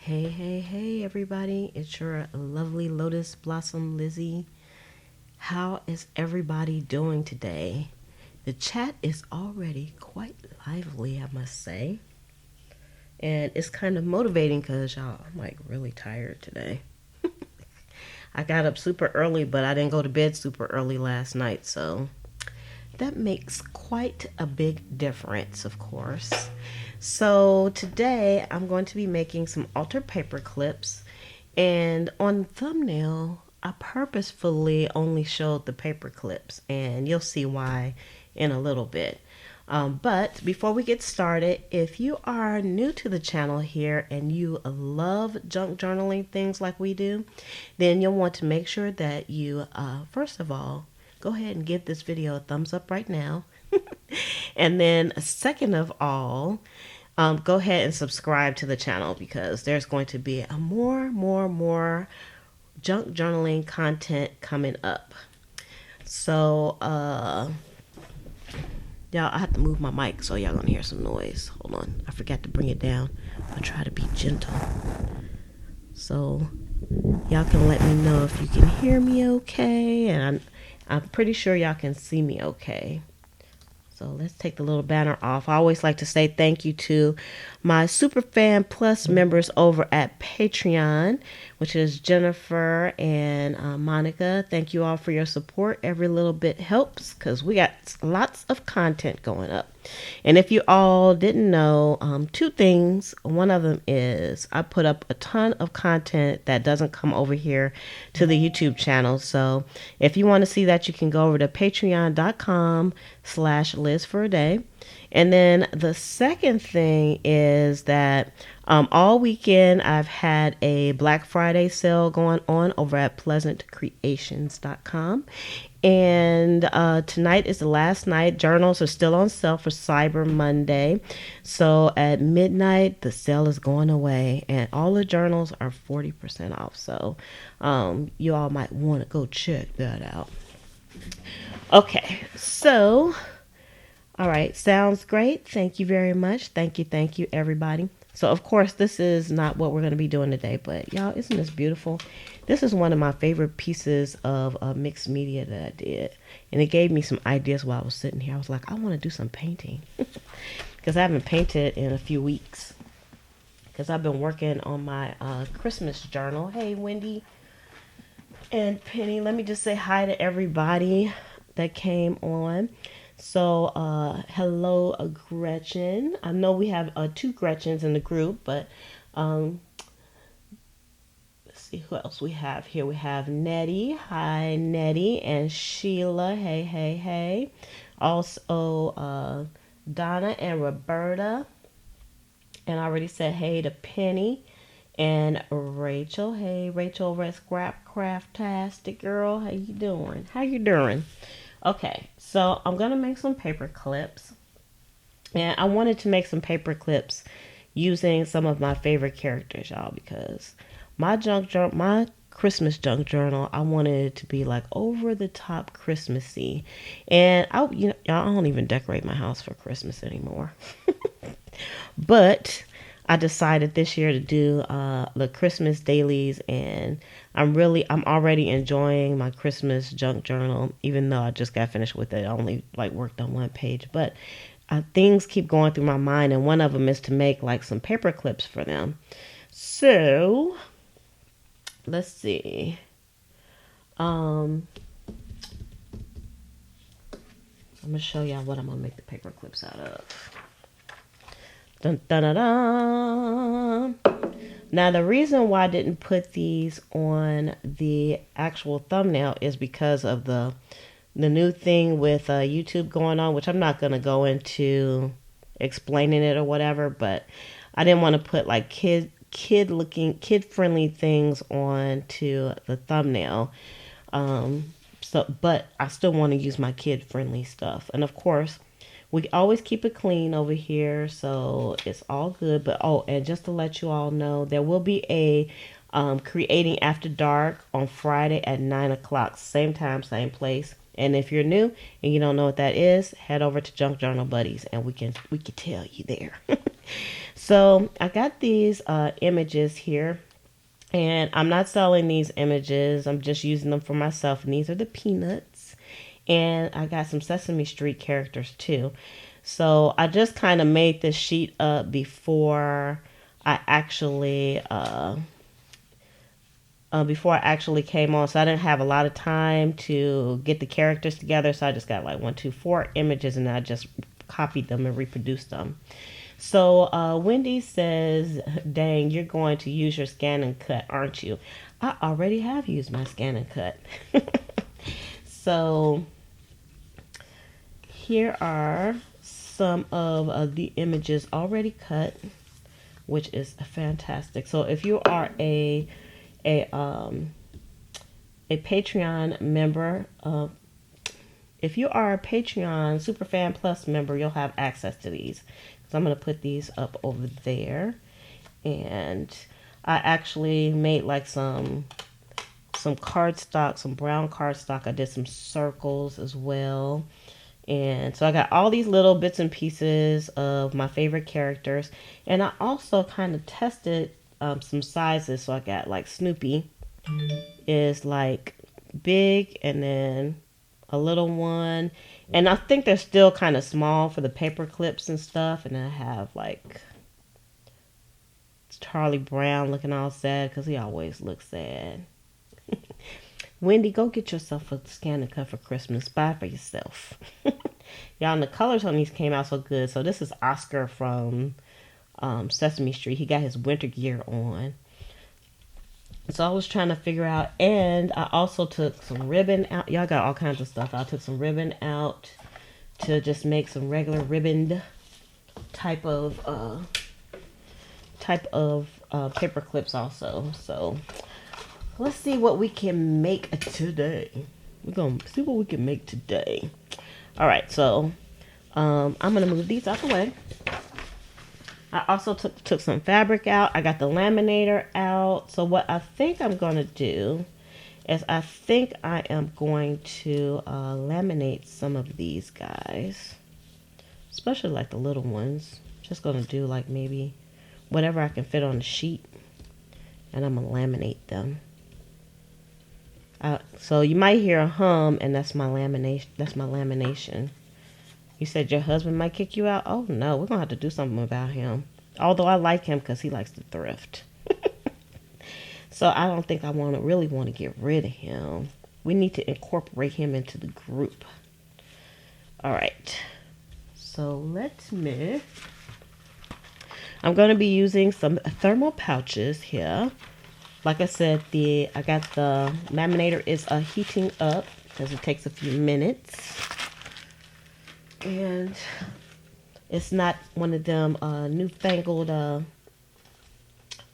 Hey, hey, hey, everybody. It's your lovely Lotus Blossom Lizzie. How is everybody doing today? The chat is already quite lively, I must say. And it's kind of motivating because, y'all, I'm like really tired today. I got up super early, but I didn't go to bed super early last night. So that makes quite a big difference, of course. So today I'm going to be making some altar paper clips, and on the thumbnail I purposefully only showed the paper clips, and you'll see why in a little bit. But before we get started, if you are new to the channel here and you love junk journaling things like we do, then you'll want to make sure that you, first of all, go ahead and give this video a thumbs up right now. And then second of all, go ahead and subscribe to the channel because there's going to be a more junk journaling content coming up. So, y'all, I have to move my mic so y'all gonna hear some noise. Hold on, I forgot to bring it down. I'll try to be gentle. So, y'all can let me know if you can hear me okay, and I'm pretty sure y'all can see me okay. So let's take the little banner off. I always like to say thank you to my Superfan Plus members over at Patreon, which is Jennifer and Monica. Thank you all for your support. Every little bit helps because we got lots of content going up. And if you all didn't know, two things. One of them is I put up a ton of content that doesn't come over here to the YouTube channel. So if you want to see that, you can go over to patreon.com/Liz for a day. And then the second thing is that all weekend I've had a Black Friday sale going on over at pleasantcreations.com. And tonight is the last night. Journals are still on sale for Cyber Monday. So at midnight, the sale is going away. And all the journals are 40% off. So you all might want to go check that out. Okay, so... all right, sounds great. Thank you very much. Thank you, everybody. So, of course, this is not what we're going to be doing today, but y'all, isn't this beautiful? This is one of my favorite pieces of mixed media that I did, and it gave me some ideas while I was sitting here. I was like, I want to do some painting because I haven't painted in a few weeks because I've been working on my Christmas journal. Hey, Wendy and Penny, let me just say hi to everybody that came on. So, hello, Gretchen. I know we have two Gretchens in the group, but let's see who else we have here. We have Nettie. Hi, Nettie. And Sheila. Hey, hey, hey. Also, Donna and Roberta. And I already said hey to Penny and Rachel. Hey, Rachel over at Scrap Craftastic Girl. How you doing? How you doing? Okay, so I'm going to make some paper clips. And I wanted to make some paper clips using some of my favorite characters, y'all, because my Christmas junk journal, I wanted it to be like over the top Christmassy. And I don't even decorate my house for Christmas anymore. But I decided this year to do the Christmas dailies, and I'm already enjoying my Christmas junk journal, even though I just got finished with it. I only worked on one page, but things keep going through my mind, and one of them is to make like some paper clips for them. So let's see. I'm gonna show y'all what I'm gonna make the paper clips out of. Dun, dun, dun, dun. Now, the reason why I didn't put these on the actual thumbnail is because of the new thing with YouTube going on, which I'm not going to go into explaining it or whatever, but I didn't want to put like kid-friendly things on to the thumbnail. But I still want to use my kid-friendly stuff. And of course, we always keep it clean over here, so it's all good. But and just to let you all know, there will be a Creating After Dark on Friday at 9 o'clock, same time, same place. And if you're new and you don't know what that is, head over to Junk Journal Buddies, and we can tell you there. So I got these images here, and I'm not selling these images. I'm just using them for myself. And these are the peanuts. And I got some Sesame Street characters too. So I just kind of made this sheet up before I actually came on. So I didn't have a lot of time to get the characters together. So I just got like 1, 2, 4 images, and I just copied them and reproduced them. So Wendy says, dang, you're going to use your scan and cut, aren't you? I already have used my scan and cut. So here are some of the images already cut, which is fantastic. So if you are a Patreon member, if you are a Patreon Superfan Plus member, you'll have access to these. So I'm going to put these up over there. And I actually made like some cardstock, some brown cardstock. I did some circles as well. And so I got all these little bits and pieces of my favorite characters. And I also kind of tested some sizes. So I got like Snoopy is like big, and then a little one. And I think they're still kind of small for the paper clips and stuff. And I have like Charlie Brown looking all sad because he always looks sad. Wendy, go get yourself a scan and cut for Christmas. Buy for yourself. Y'all, and the colors on these came out so good. So this is Oscar from Sesame Street. He got his winter gear on. So I was trying to figure out, and I also took some ribbon out. Y'all got all kinds of stuff. I took some ribbon out to just make some regular ribboned type of paper clips also. So let's see what we can make today. We're going to see what we can make today. All right, so I'm going to move these out the way. I also took some fabric out. I got the laminator out. So what I think I'm going to do is I think I am going to laminate some of these guys. Especially like the little ones. Just going to do like maybe whatever I can fit on the sheet. And I'm going to laminate them. So you might hear a hum, and that's my lamination. That's my lamination. You said your husband might kick you out? Oh no, we're going to have to do something about him. Although I like him because he likes to thrift. So I don't think I really want to get rid of him. We need to incorporate him into the group. All right. So I'm going to be using some thermal pouches here. Like I said, I got the laminator is heating up because it takes a few minutes. And it's not one of them newfangled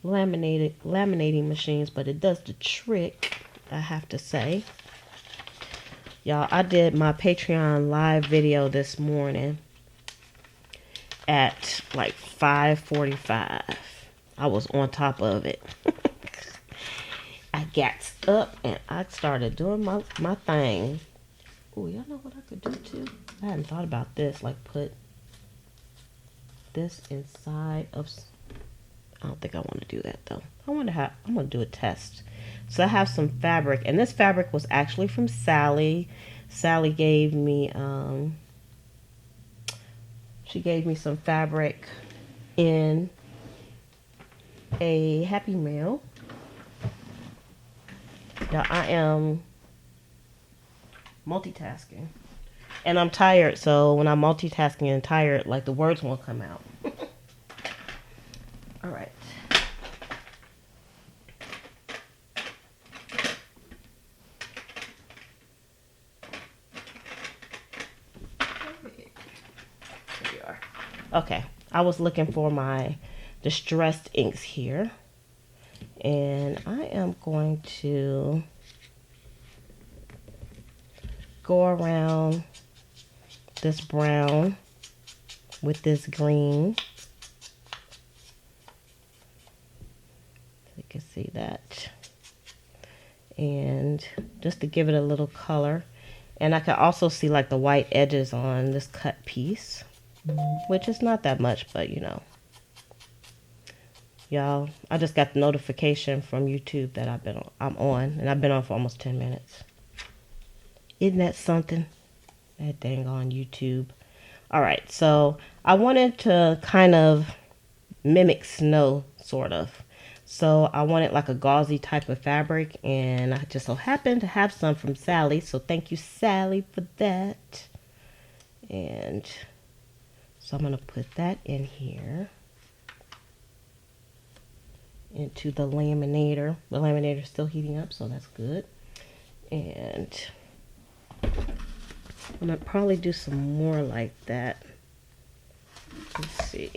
laminating machines, but it does the trick, I have to say. Y'all, I did my Patreon live video this morning at like 5:45. I was on top of it. I got up and I started doing my thing. Oh, y'all know what I could do too? I hadn't thought about this. Like put this inside of... I don't think I want to do that though. I'm going to do a test. So I have some fabric, and this fabric was actually from Sally. Sally gave me, she gave me some fabric in a Happy Mail. Now I am multitasking, and I'm tired, so when I'm multitasking and tired, like the words won't come out. All right. Here we are. Okay, I was looking for my distressed inks here, and I am going to go around this brown with this green. You can see that. And just to give it a little color. And I can also see like the white edges on this cut piece, which is not that much, but you know, Y'all, I just got the notification from YouTube that I'm on, and I've been on for almost 10 minutes. Isn't that something? That dang on YouTube. All right, so I wanted to kind of mimic snow, sort of. So I wanted like a gauzy type of fabric, and I just so happened to have some from Sally. So thank you, Sally, for that. And so I'm going to put that in here into the laminator. The laminator is still heating up, so that's good. And I'm going to probably do some more like that. Let's see.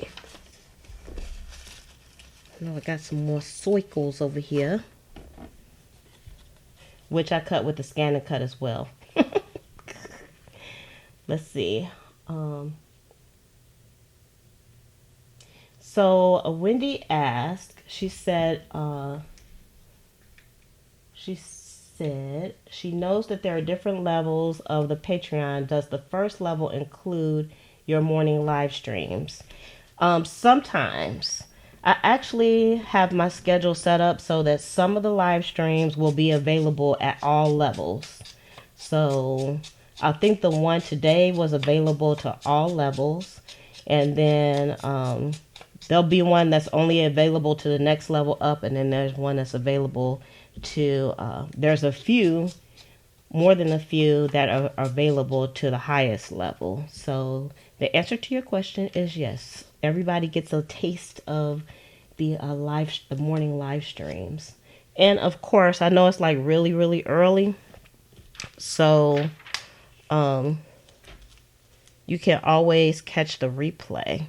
Now I got some more circles over here, which I cut with the scan and cut as well. Let's see. So Wendy asked, she said she knows that there are different levels of the Patreon. Does the first level include your morning live streams? Sometimes. I actually have my schedule set up so that some of the live streams will be available at all levels. So I think the one today was available to all levels. And then there'll be one that's only available to the next level up. And then there's one that's available to, there's a few, more than a few that are available to the highest level. So the answer to your question is yes. Everybody gets a taste of the morning live streams. And of course, I know it's like really, really early. So you can always catch the replay.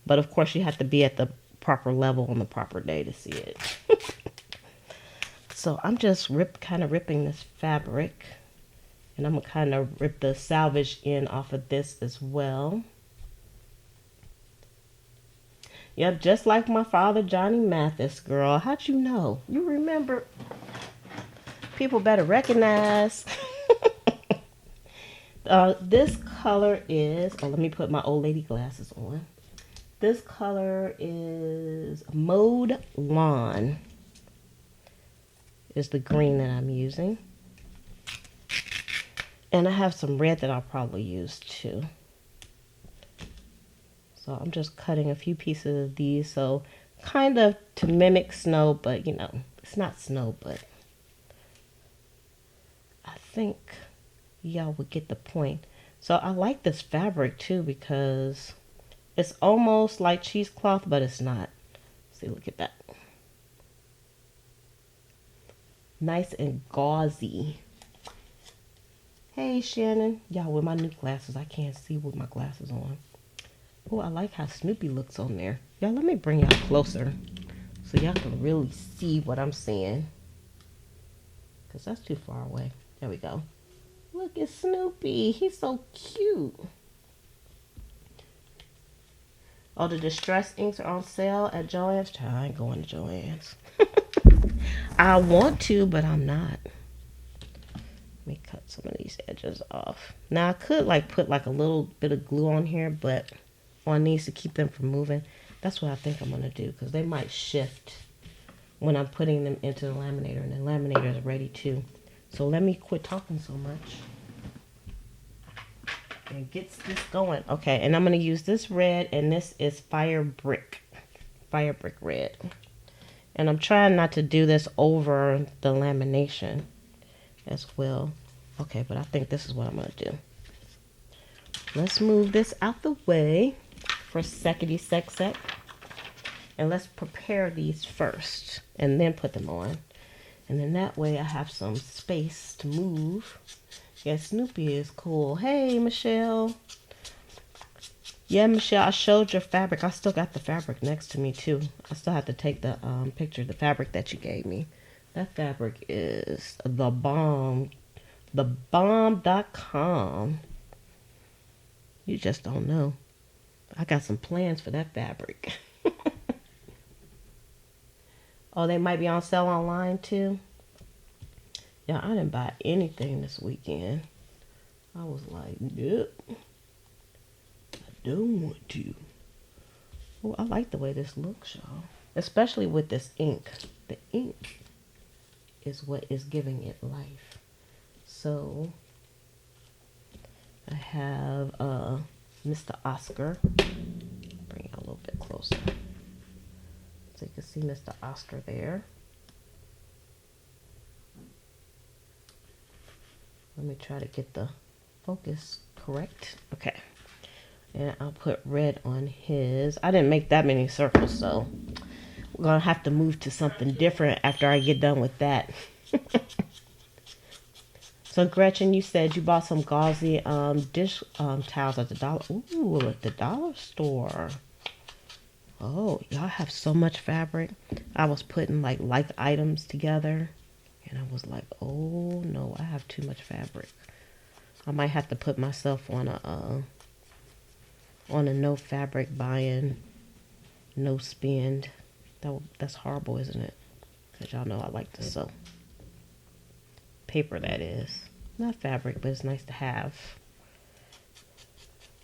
But of course, you have to be at the proper level on the proper day to see it. So I'm just kind of ripping this fabric. And I'm going to kind of rip the salvage end off of this as well. Yep, just like my father, Johnny Mathis, girl. How'd you know? You remember? People better recognize. This color is... Oh, let me put my old lady glasses on. This color is Mode Lawn. Is the green that I'm using. And I have some red that I'll probably use too. So I'm just cutting a few pieces of these. So kind of to mimic snow, but you know, it's not snow, but I think y'all would get the point. So I like this fabric too because it's almost like cheesecloth, but it's not. See, look at that. Nice and gauzy. Hey, Shannon. Y'all, with my new glasses, I can't see with my glasses on. Oh, I like how Snoopy looks on there. Y'all, let me bring y'all closer so y'all can really see what I'm seeing. Because that's too far away. There we go. Look at Snoopy. He's so cute. Oh, the Distress inks are on sale at Joann's. I ain't going to Joann's. I want to, but I'm not. Let me cut some of these edges off. Now, I could like put like a little bit of glue on here, but on these to keep them from moving. That's what I think I'm going to do because they might shift when I'm putting them into the laminator, and the laminator is ready too. So let me quit talking so much and get this going. Okay, and I'm going to use this red, and this is Fire Brick red. And I'm trying not to do this over the lamination as well. Okay, but I think this is what I'm going to do. Let's move this out the way for secondary sec. And let's prepare these first and then put them on. And then that way I have some space to move. Yeah, Snoopy is cool. Hey, Michelle. Yeah, Michelle, I showed your fabric. I still got the fabric next to me, too. I still have to take the picture of the fabric that you gave me. That fabric is the bomb. TheBomb.com. You just don't know. I got some plans for that fabric. Oh, they might be on sale online, too. Yeah, I didn't buy anything this weekend. I was like, nope. Don't want to. Oh, I like the way this looks, y'all. especially with this ink. The ink is what is giving it life. So I have Mr. Oscar. Bring it a little bit closer so you can see Mr. Oscar there. Let me try to get the focus correct. Okay. And I'll put red on his. I didn't make that many circles, so we're going to have to move to something different after I get done with that. So Gretchen, you said you bought some gauzy dish towels at the at the dollar store. Oh, y'all have so much fabric. I was putting like items together. And I was like, oh no, I have too much fabric. I might have to put myself on a no fabric buying, no spend. That's horrible, isn't it? Because y'all know I like to sew. Paper, that is. Not fabric, but it's nice to have.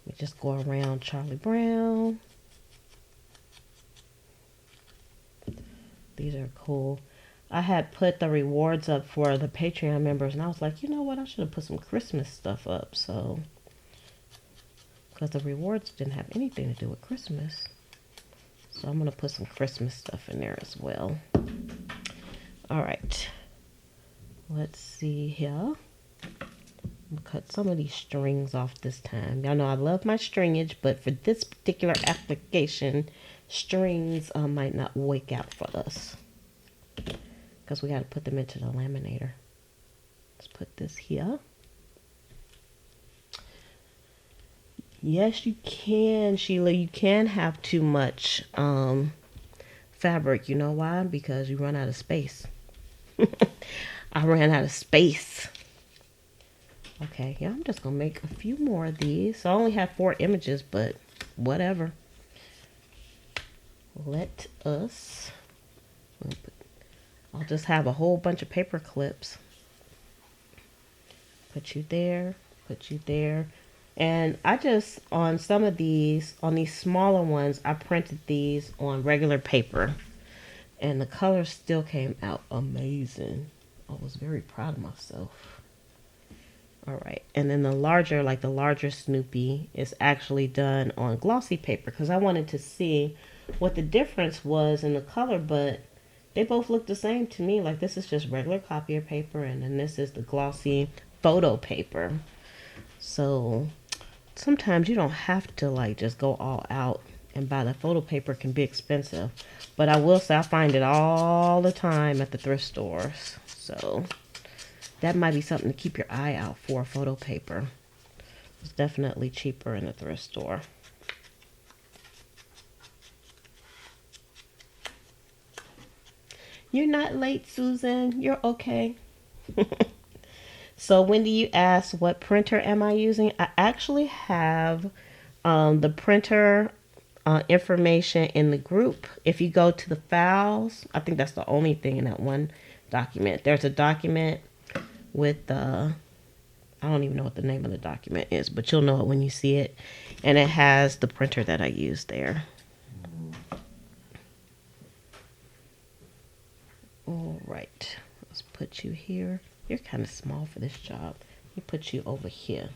We just go around Charlie Brown. These are cool. I had put the rewards up for the Patreon members, and I was like, you know what? I should have put some Christmas stuff up. So, because the rewards didn't have anything to do with Christmas. So I'm going to put some Christmas stuff in there as well. All right. Let's see here. I'm going to cut some of these strings off this time. Y'all know I love my stringage, but for this particular application, strings might not work out for us. Because we got to put them into the laminator. Let's put this here. Yes, you can, Sheila. You can have too much fabric. You know why? Because you run out of space. I ran out of space. Okay, yeah, I'm just going to make a few more of these. So I only have 4 images, but whatever. Let us... I'll just have a whole bunch of paper clips. Put you there, put you there. And I just, on some of these, on these smaller ones, I printed these on regular paper. And the colors still came out amazing. I was very proud of myself. Alright, and then the larger, like the larger Snoopy, is actually done on glossy paper. Because I wanted to see what the difference was in the color, but they both look the same to me. Like this is just regular copier paper, and then this is the glossy photo paper. So sometimes you don't have to like just go all out and buy the photo paper. Can be expensive, but I will say I find it all the time at the thrift stores. So that might be something to keep your eye out for. Photo paper. It's definitely cheaper in the thrift store. You're not late, Susan. You're okay. So Wendy, you asked what printer am I using? I actually have the printer information in the group. If you go to the files, I think that's the only thing in that one document. There's a document with I don't even know what the name of the document is, but you'll know it when you see it. And it has the printer that I use there. All right, let's put you here. You're kind of small for this job. Let me put you over here.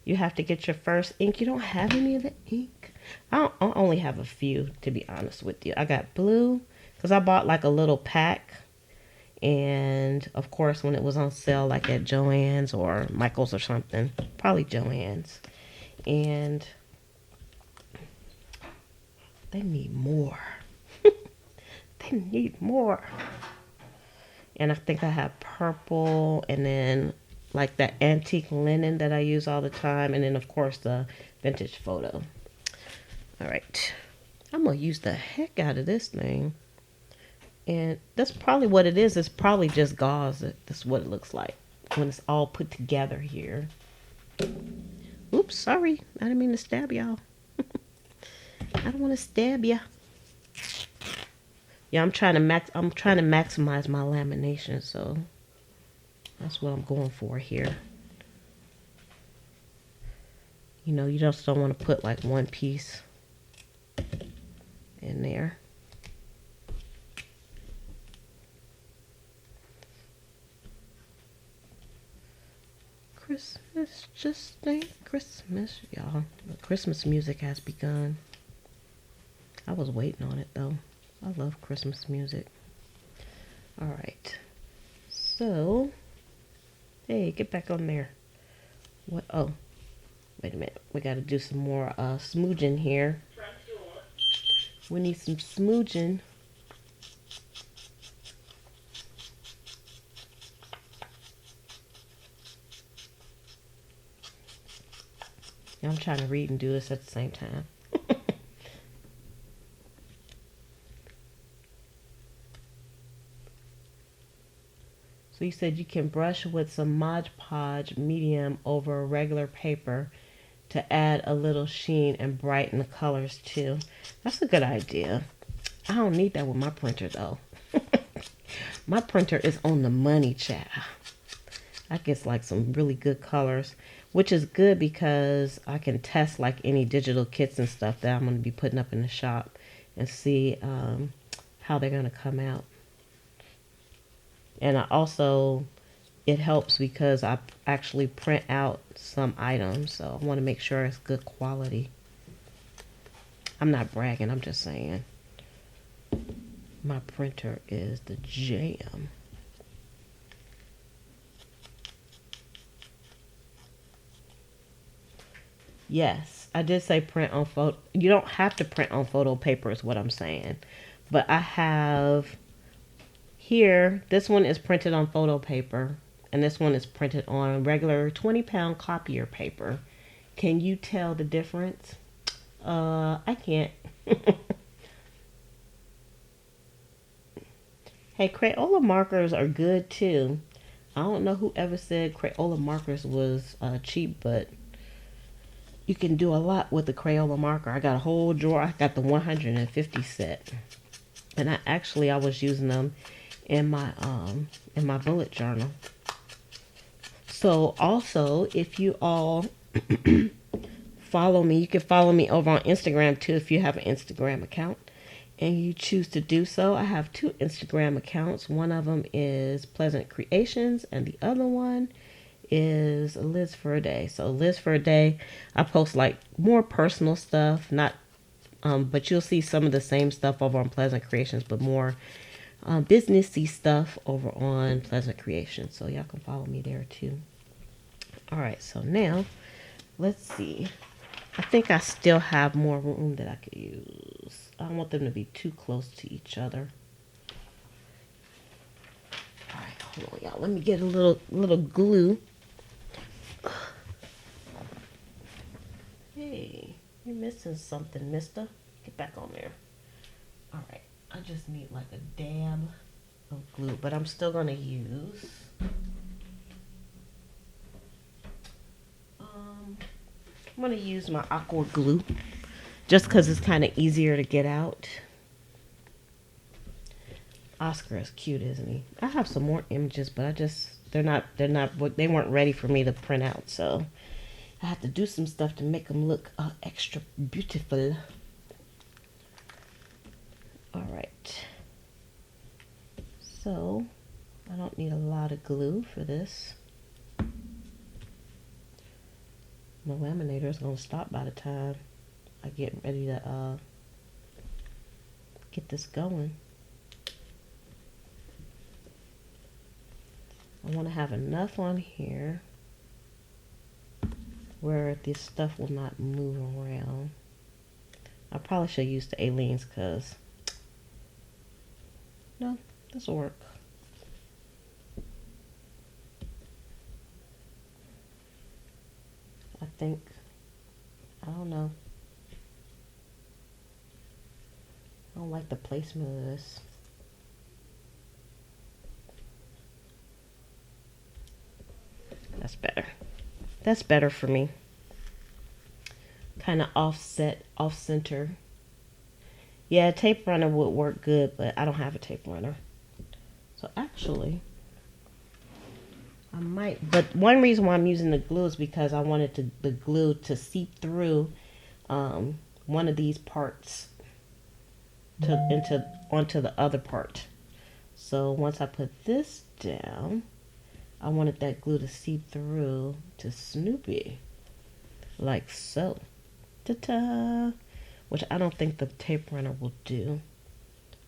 You have to get your first ink. You don't have any of the ink? I only have a few, to be honest with you. I got blue because I bought like a little pack. And of course, when it was on sale, like at Joann's or Michael's or something, probably Joann's. And they need more. They need more. And I think I have purple, and then like that antique linen that I use all the time, and then of course the vintage photo. All right, I'm gonna use the heck out of this thing. And that's probably what it is. It's probably just gauze. That's what it looks like when it's all put together here. Oops, sorry. I didn't mean to stab y'all. I don't want to stab ya. Yeah, I'm trying to maximize my lamination, so that's what I'm going for here. You know, you just don't want to put like one piece in there. Christmas just ain't Christmas, y'all. The Christmas music has begun. I was waiting on it though. I love Christmas music. All right. So, hey, get back on there. What? Oh, wait a minute. We got to do some more smooching here. We need some smooching. Yeah, I'm trying to read and do this at the same time. So you said you can brush with some Mod Podge medium over a regular paper to add a little sheen and brighten the colors too. That's a good idea. I don't need that with my printer though. My printer is on the money, child. I get like some really good colors, which is good because I can test like any digital kits and stuff that I'm going to be putting up in the shop and see how they're going to come out. And I also, it helps because I actually print out some items, so I want to make sure it's good quality. I'm not bragging, I'm just saying. My printer is the jam. Yes, I did say print on photo. You don't have to print on photo paper is what I'm saying. But I have here, this one is printed on photo paper. And this one is printed on regular 20-pound copier paper. Can you tell the difference? I can't. Hey, Crayola markers are good too. I don't know who ever said Crayola markers was cheap, but you can do a lot with the Crayola marker. I got a whole drawer. I got the 150 set. And I was using them in my bullet journal. So also, if you all follow me, you can follow me over on Instagram too if you have an Instagram account and you choose to do so. I have 2 Instagram accounts. One of them is Pleasant Creations and the other one is Liz for a Day. So Liz for a Day, I post like more personal stuff, not but you'll see some of the same stuff over on Pleasant Creations, but more businessy stuff over on Pleasant Creations. So y'all can follow me there too. All right, so now let's see. I think I still have more room that I could use. I don't want them to be too close to each other. All right, hold on, y'all. Let me get a little glue. Hey, you're missing something, mister. Get back on there. All right, I just need like a dab of glue, but I'm still gonna use I'm gonna use my aqua glue just because it's kind of easier to get out. Oscar is cute, isn't he? I have some more images, but they weren't ready for me to print out, so I have to do some stuff to make them look extra beautiful. All right. So I don't need a lot of glue for this. My laminator is going to stop by the time I get ready to get this going. I want to have enough on here where this stuff will not move around. I probably should use the Aleene's because no, this will work. I think, I don't know. I don't like the placement of this. That's better. That's better for me. Kind of offset, off center. Yeah, a tape runner would work good, but I don't have a tape runner. So actually, I might, but one reason why I'm using the glue is because I wanted the glue to seep through one of these parts onto the other part. So once I put this down, I wanted that glue to seep through to Snoopy, like so. Ta-ta! Which I don't think the tape runner will do,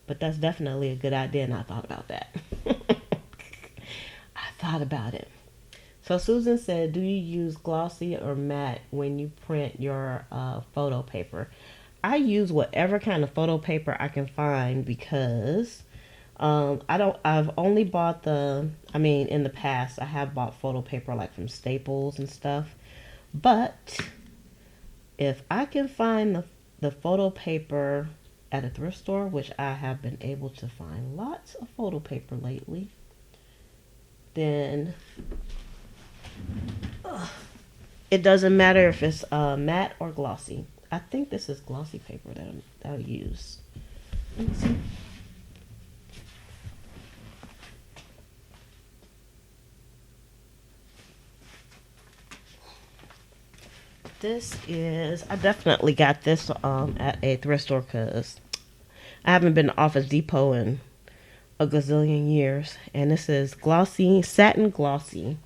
but that's definitely a good idea, and I thought about that. I thought about it. So Susan said, do you use glossy or matte when you print your photo paper? I use whatever kind of photo paper I can find because I've only bought in the past I have bought photo paper like from Staples and stuff. But if I can find the photo paper at a thrift store, which I have been able to find lots of photo paper lately, then it doesn't matter if it's matte or glossy. I think this is glossy paper that I'll use. Let me see. I definitely got this at a thrift store because I haven't been to Office Depot in a gazillion years. And this is glossy, satin glossy.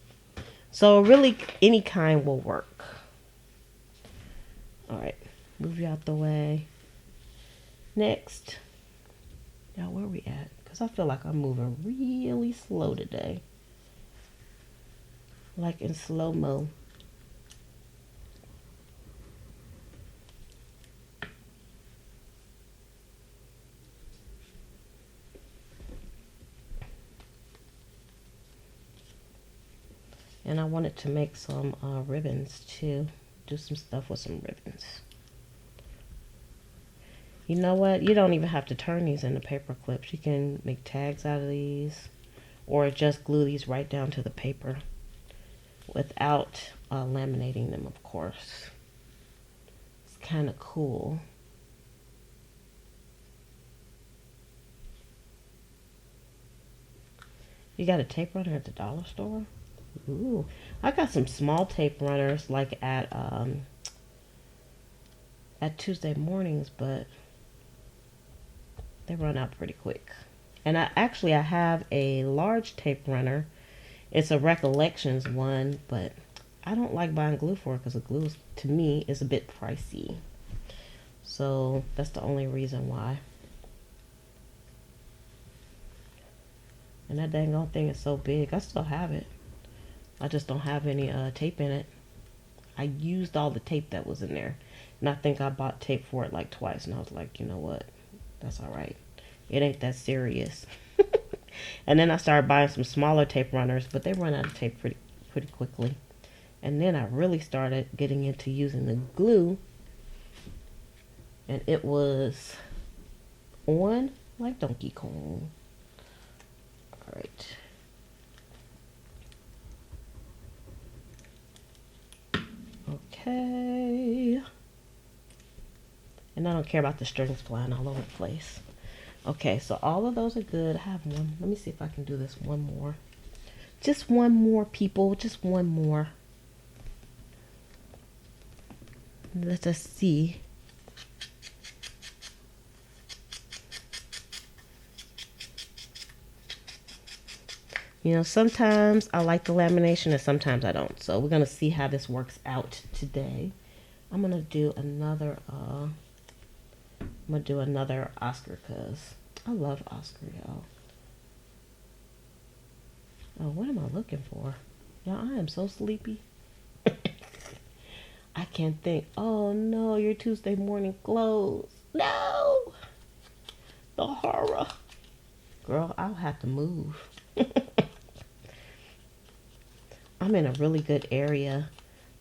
So really any kind will work. Alright, move you out the way. Next. Now where are we at? Because I feel like I'm moving really slow today. Like in slow-mo. And I wanted to make some ribbons too. Do some stuff with some ribbons. You know what? You don't even have to turn these into paper clips. You can make tags out of these. Or just glue these right down to the paper. Without laminating them, of course. It's kind of cool. You got a tape runner at the dollar store? Ooh, I got some small tape runners like at Tuesday mornings, but they run out pretty quick. And I have a large tape runner. It's a Recollections one, but I don't like buying glue for it because the glue to me is a bit pricey. So that's the only reason why. And that dang old thing is so big. I still have it. I just don't have any tape in it. I used all the tape that was in there. And I think I bought tape for it like twice. And I was like, you know what? That's alright. It ain't that serious. And then I started buying some smaller tape runners. But they run out of tape pretty quickly. And then I really started getting into using the glue. And it was on like Donkey Kong. Alright. Okay. And I don't care about the strings flying all over the place. Okay, so all of those are good. I have one. Let me see if I can do this one more. Just one more, people. Just one more. Let us see. You know, sometimes I like the lamination and sometimes I don't. So we're going to see how this works out today. I'm going to do another Oscar because I love Oscar, y'all. Oh, what am I looking for? Y'all, I am so sleepy. I can't think. Oh no, your Tuesday morning clothes. No! The horror. Girl, I'll have to move. I'm in a really good area.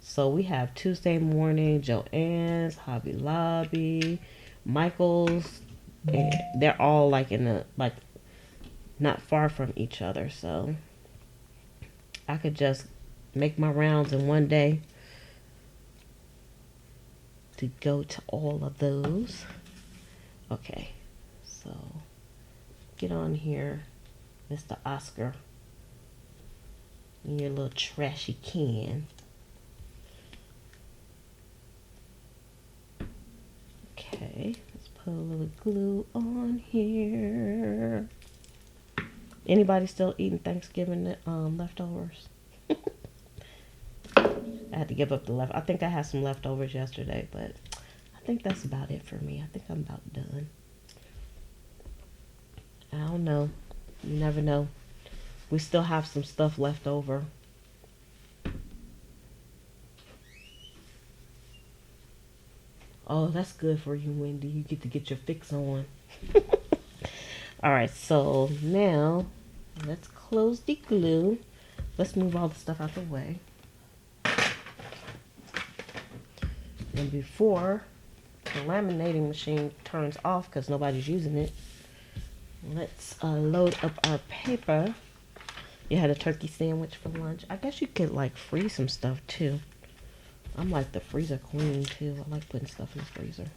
So we have Tuesday morning, Joann's, Hobby Lobby, Michael's. And they're all like not far from each other. So I could just make my rounds in one day to go to all of those. Okay, so get on here, Mr. Oscar. in your little trashy can. Okay, let's put a little glue on here. Anybody still eating Thanksgiving leftovers? I had to give up the I think I had some leftovers yesterday, but I think that's about it for me. I think I'm about done. I don't know. You never know. We still have some stuff left over. Oh, that's good for you, Wendy. You get to get your fix on. Alright, so now let's close the glue. Let's move all the stuff out the way. And before the laminating machine turns off because nobody's using it, let's load up our paper. You had a turkey sandwich for lunch. I guess you could like freeze some stuff too. I'm like the freezer queen too. I like putting stuff in the freezer.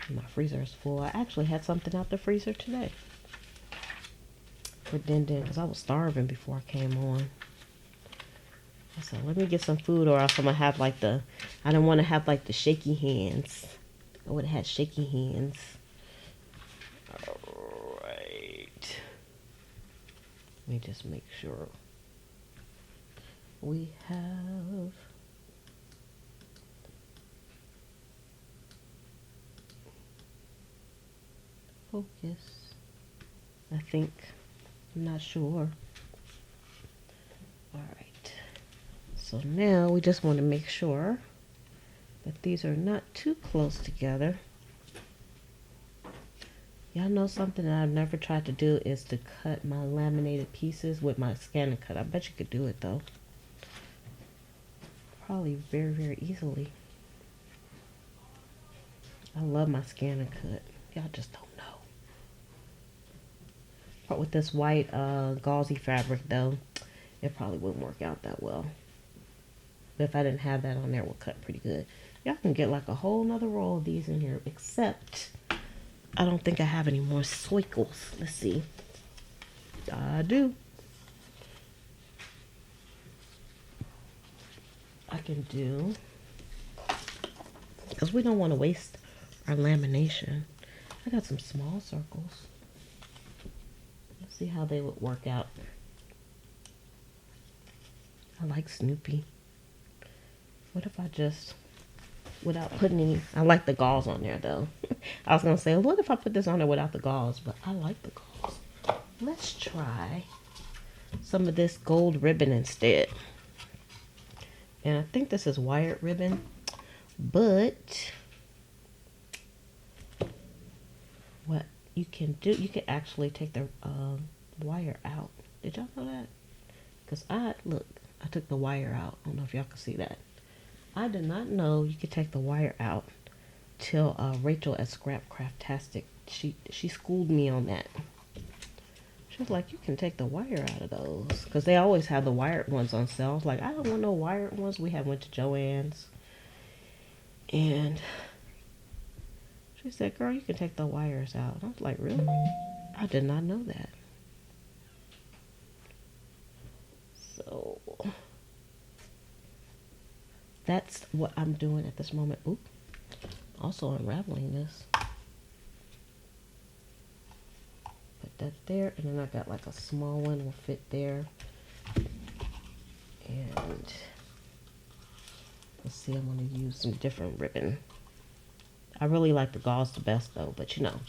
My freezer is full. I actually had something out the freezer today for Din Din because I was starving before I came on. I said, let me get some food or else I'm going to have like I don't want to have like the shaky hands. I would have had shaky hands. Alright. Let me just make sure we have focus. I think. I'm not sure. Alright. So now we just want to make sure that these are not too close together. Y'all know something that I've never tried to do is to cut my laminated pieces with my scan and cut. I bet you could do it though. Probably very, very easily. I love my scan and cut. Y'all just don't know. But with this white gauzy fabric though, it probably wouldn't work out that well. But if I didn't have that on there, it would cut pretty good. Y'all can get like a whole nother roll of these in here, except I don't think I have any more swinkles. Let's see. I do. I can do, because we don't want to waste our lamination. I got some small circles. Let's see how they would work out. I like Snoopy. What if I just, without putting any, I like the gauze on there though. I was going to say, what if I put this on there without the gauze? But I like the gauze. Let's try some of this gold ribbon instead. And I think this is wired ribbon. But what you can do, you can actually take the wire out. Did y'all know that? Because I took the wire out. I don't know if y'all can see that. I did not know you could take the wire out till Rachel at Scrap Craftastic, she schooled me on that. She was like, you can take the wire out of those. Because they always have the wired ones on sale. I was like, I don't want no wired ones. We went to Joann's. And she said, girl, you can take the wires out. I was like, really? I did not know that. So that's what I'm doing at this moment. Oop. Also unraveling this. Put that there, and then I got like a small one will fit there. And let's see, I'm gonna use some different ribbon. I really like the gauze the best though, but you know,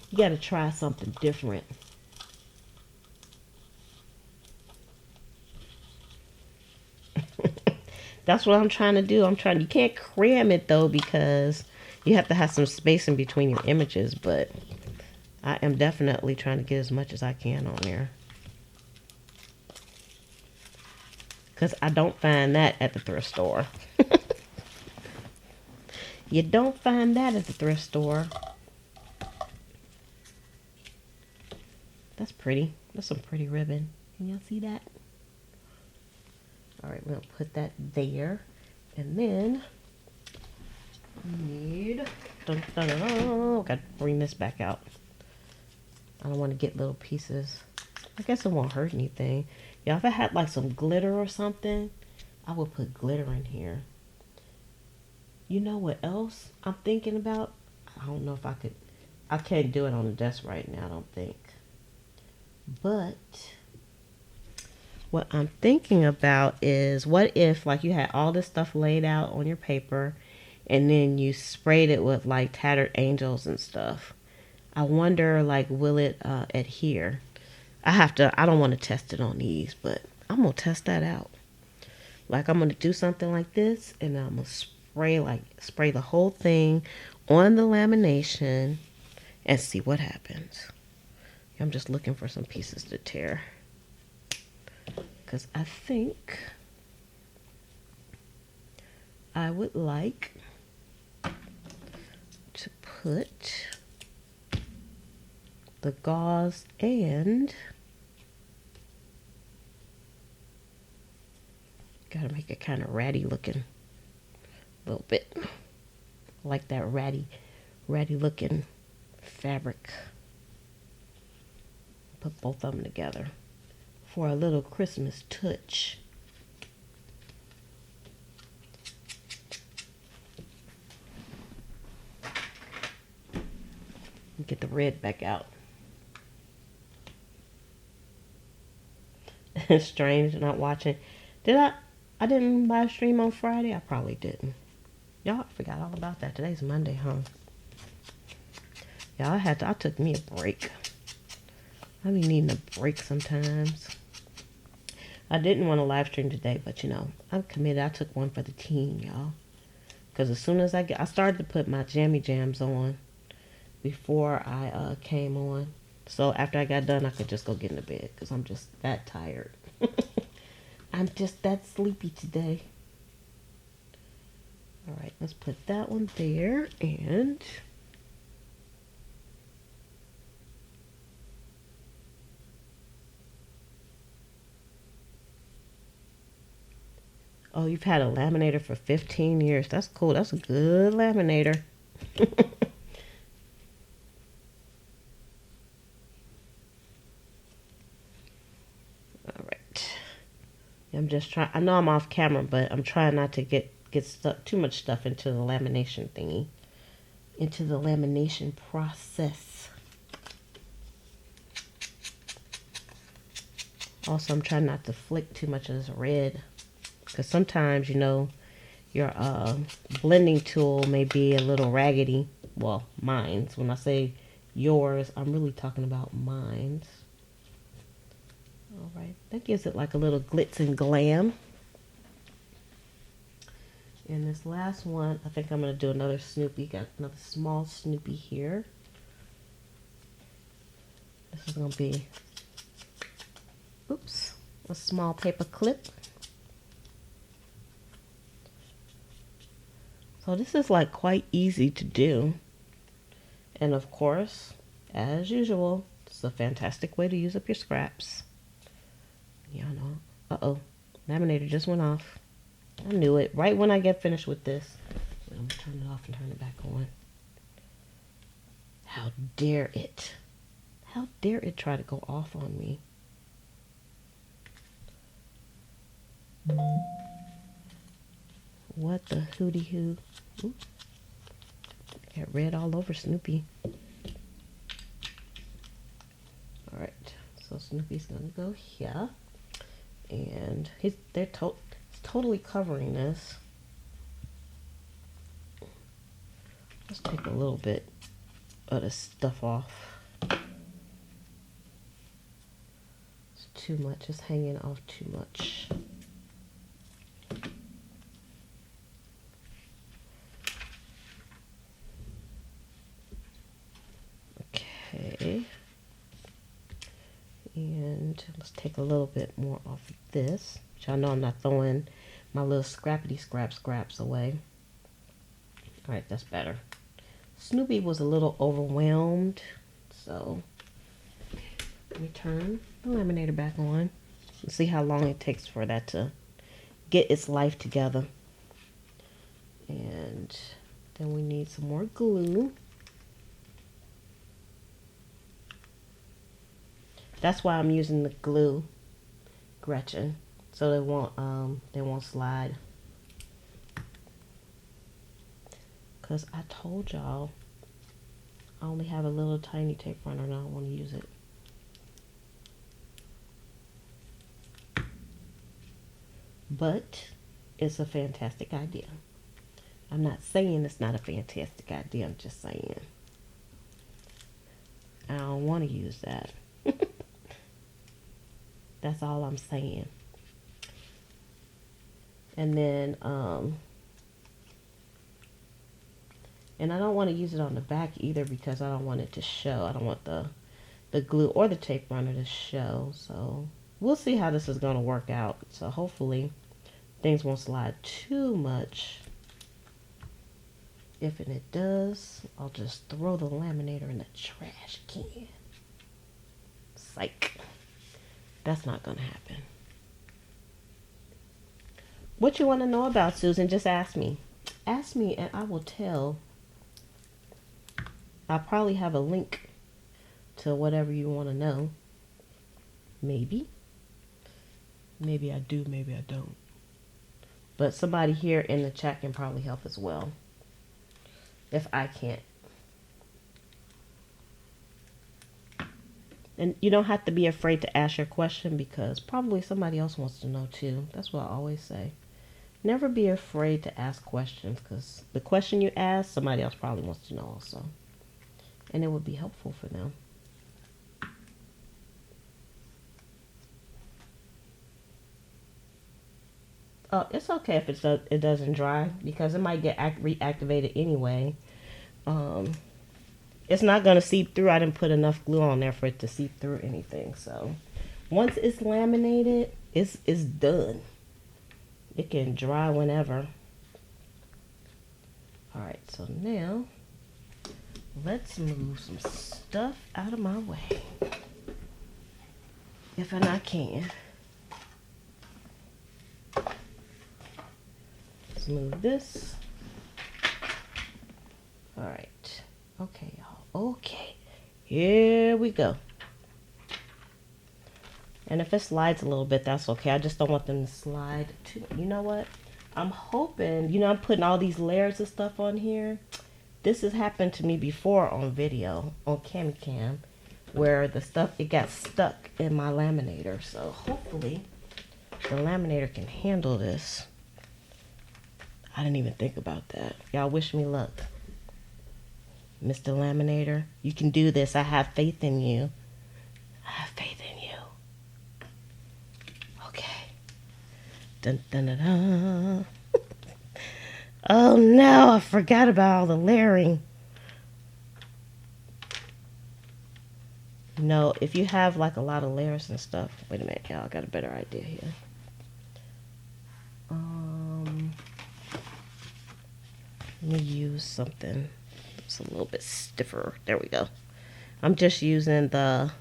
you gotta try something different. That's what I'm trying to do. You can't cram it though, because you have to have some space in between your images, but I am definitely trying to get as much as I can on there. Because I don't find that at the thrift store. You don't find that at the thrift store. That's pretty. That's some pretty ribbon. Can y'all see that? Alright, we're going to put that there. And then we need... Dun, dun, dun, dun. Got to bring this back out. I don't want to get little pieces I guess it won't hurt anything. Yeah, if I had like some glitter or something, I would put glitter in here. You know what else I'm thinking about? I don't know if I could. I can't do it on the desk right now, I don't think. But what I'm thinking about is, what if like you had all this stuff laid out on your paper and then you sprayed it with like tattered angels and stuff. I wonder, like, will it adhere? I don't want to test it on these, but I'm going to test that out. Like, I'm going to do something like this, and I'm going to spray the whole thing on the lamination and see what happens. I'm just looking for some pieces to tear, because I think I would like to put the gauze and gotta make it kind of ratty looking a little bit. I like that ratty looking fabric. Put both of them together for a little Christmas touch. Get the red back out. It's strange not watching. I didn't live stream on Friday? I probably didn't. Y'all, I forgot all about that. Today's Monday, huh? Yeah, I took me a break. I be needing a break sometimes. I didn't want to live stream today, but you know, I'm committed. I took one for the team, y'all. Because as soon as I started to put my jammy jams on before I came on. So after I got done, I could just go get into bed because I'm just that tired. I'm just that sleepy today. All right, let's put that one there. And oh, you've had a laminator for 15 years. That's cool. That's a good laminator. All right. I'm just trying. I know I'm off camera, but I'm trying not to get too much stuff into the lamination thingy, into the lamination process. Also, I'm trying not to flick too much of this red, because sometimes, you know, your blending tool may be a little raggedy. Well, mine's. When I say yours, I'm really talking about mine's. All right, that gives it like a little glitz and glam. And this last one, I think I'm going to do another Snoopy. Got another small Snoopy here. This is going to be, oops, a small paper clip. So this is like quite easy to do. And of course, as usual, it's a fantastic way to use up your scraps. Y'all know. Uh-oh, laminator just went off. I knew it. Right when I get finished with this. I'm going to turn it off and turn it back on. How dare it? How dare it try to go off on me? What the hootie hoo? Ooh. Got red all over Snoopy. Alright, so Snoopy's gonna go here. And it's totally covering this. Let's take a little bit of the stuff off. It's too much, it's hanging off too much. Okay. And let's take a little bit more off of this. Which I know I'm not throwing my little scraps away. Alright, that's better. Snoopy was a little overwhelmed, so let me turn the laminator back on and see how long it takes for that to get its life together. And then we need some more glue. That's why I'm using the glue, Gretchen, so they won't slide. Cause I told y'all I only have a little tiny tape runner and I don't want to use it. But it's a fantastic idea. I'm not saying it's not a fantastic idea. I'm just saying I don't want to use that. That's all I'm saying. And then, and I don't want to use it on the back either because I don't want it to show. I don't want the glue or the tape runner to show. So we'll see how this is going to work out. So hopefully things won't slide too much. If it does, I'll just throw the laminator in the trash can. Psych. That's not going to happen. What you want to know about, Susan, just ask me. Ask me and I will tell. I'll probably have a link to whatever you want to know. Maybe. Maybe I do, maybe I don't. But somebody here in the chat can probably help as well. If I can't. And you don't have to be afraid to ask your question because probably somebody else wants to know too. That's what I always say. Never be afraid to ask questions because the question you ask, somebody else probably wants to know also. And it would be helpful for them. It's okay if it doesn't dry because it might get reactivated anyway. It's not going to seep through. I didn't put enough glue on there for it to seep through anything. So once it's laminated, it's done. It can dry whenever. Alright, so now let's move some stuff out of my way. If I can. Let's move this. Alright. Okay, y'all. Okay. Here we go. And if it slides a little bit, that's okay. I just don't want them to slide too. You know what? I'm hoping, I'm putting all these layers of stuff on here. This has happened to me before on video, on Camtasia, where the stuff, it got stuck in my laminator. So hopefully the laminator can handle this. I didn't even think about that. Y'all wish me luck. Mr. Laminator, you can do this. I have faith in you. I have faith in you. Okay. Dun, dun, dun, dun. Oh no, I forgot about all the layering. No, if you have like a lot of layers and stuff. Wait a minute, y'all. I got a better idea here. Let me use something. It's a little bit stiffer. There we go. I'm just using the...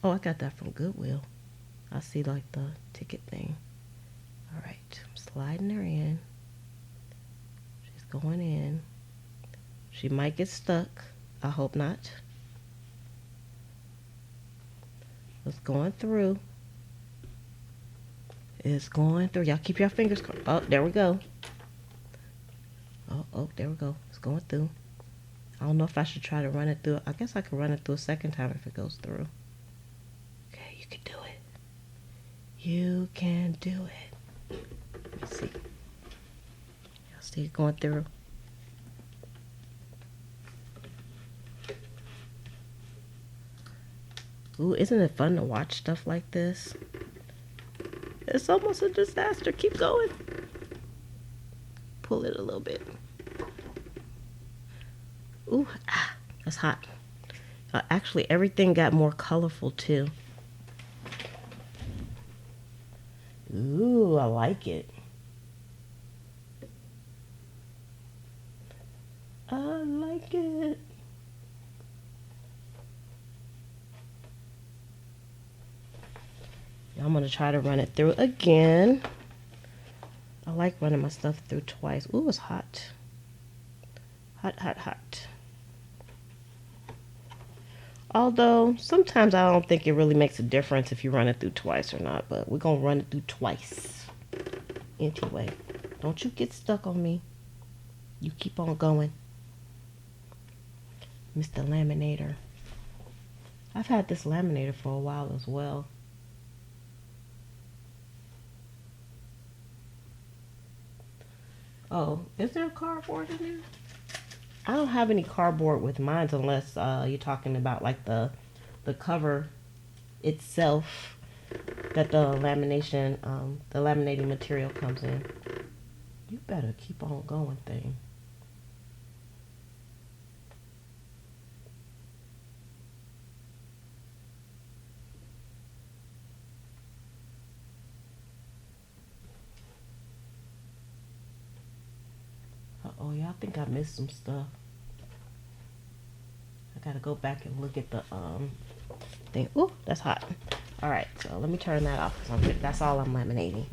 Oh, I got that from Goodwill. I see like the ticket thing. Alright, I'm sliding her in. She's going in. She might get stuck. I hope not. It's going through. It's going through. Y'all keep your fingers crossed. Oh, there we go. Oh, there we go. It's going through. I don't know if I should try to run it through. I guess I can run it through a second time if it goes through. Okay, you can do it. You can do it. Let me see. Y'all see it going through? Ooh, isn't it fun to watch stuff like this? It's almost a disaster. Keep going. Pull it a little bit. Ooh, that's hot. Actually, everything got more colorful too. Ooh, I like it. I like it. I'm going to try to run it through again. I like running my stuff through twice. Ooh, it's hot. Hot, hot, hot. Although sometimes I don't think it really makes a difference if you run it through twice or not, but we're gonna run it through twice. Anyway, don't you get stuck on me. You keep on going. Mr. Laminator. I've had this laminator for a while as well. Oh, is there cardboard in there? I don't have any cardboard with mine unless you're talking about like the cover itself that the laminating material comes in. You better keep on going, thing. Uh-oh, y'all think I missed some stuff. I gotta go back and look at the thing. Ooh, that's hot. All right, so let me turn that off because that's all I'm laminating.